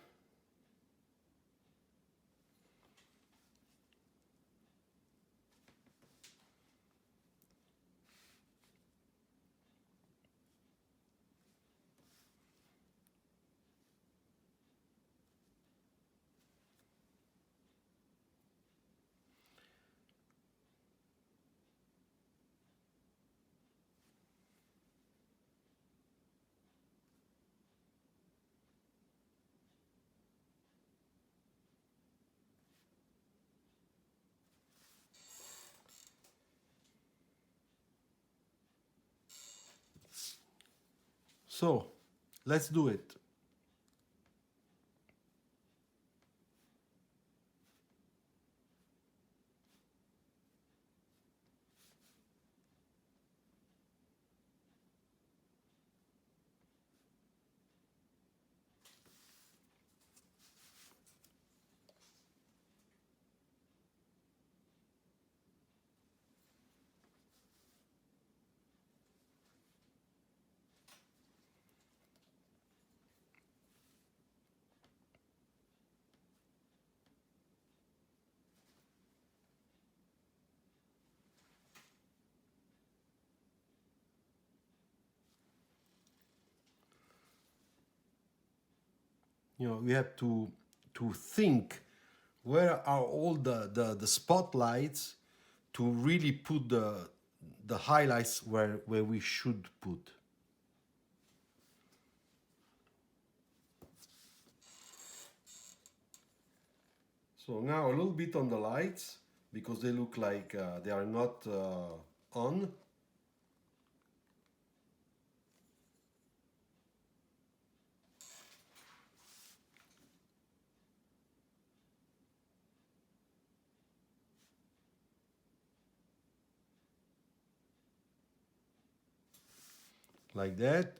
So, let's do it. You know, we have to think where are all the spotlights to really put the highlights where we should put. So now a little bit on the lights because they look like they are not on. Like that.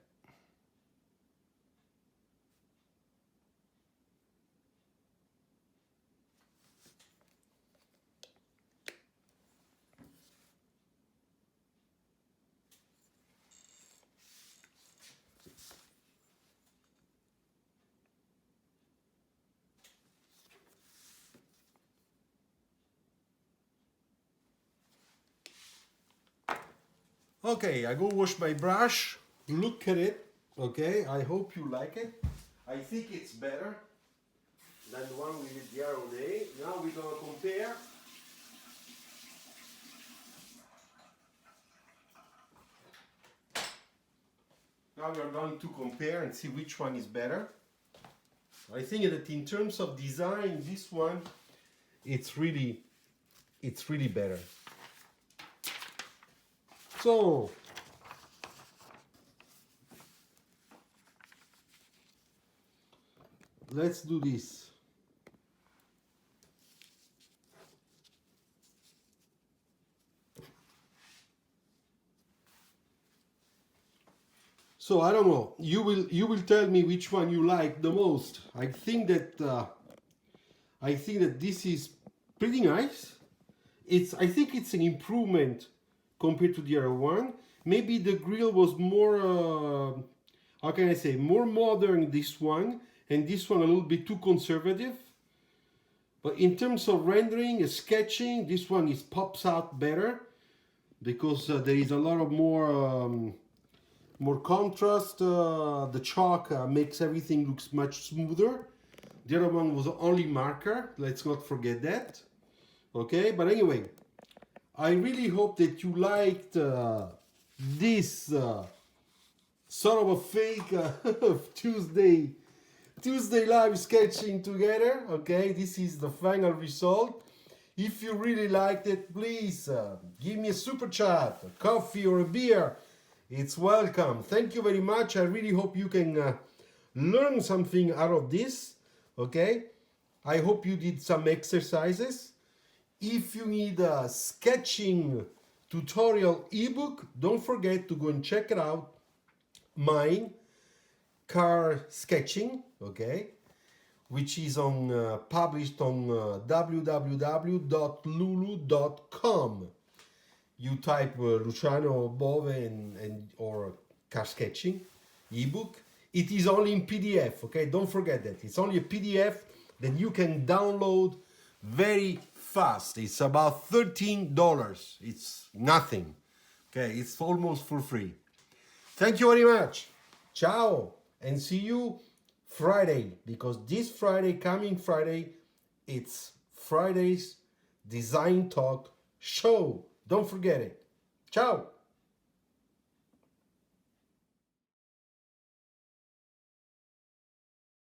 Okay, I go wash my brush. Look at it. Okay, I hope you like it. I think it's better than the one we did the other day. Now we're gonna compare. Now we are going to compare and see which one is better. I think that in terms of design, this one, it's really better. So, let's do this. So I don't know. You will tell me which one you like the most. I think that this is pretty nice. I think it's an improvement compared to the other one. Maybe the grille was more how can I say, more modern, this one, and this one a little bit too conservative. But in terms of rendering and sketching, this one pops out better because there is a lot of more contrast. The chalk makes everything looks much smoother. The other one was only marker, let's not forget that. Okay, but anyway, I really hope that you liked this sort of a fake Tuesday live sketching together. Okay, this is the final result. If you really liked it, please give me a super chat, a coffee or a beer. It's welcome. Thank you very much. I really hope you can learn something out of this. Okay, I hope you did some exercises. If you need a sketching tutorial ebook, don't forget to go and check it out. Mine, car sketching, okay, which is on published on www.lulu.com. You type Luciano Bove or car sketching ebook. It is only in PDF, okay? Don't forget that. It's only a PDF that you can download very fast. It's about $13. It's nothing. Okay, it's almost for free. Thank you very much. Ciao, and see you Friday, because this Friday, coming Friday, it's Friday's Design Talk show. Don't forget it. Ciao.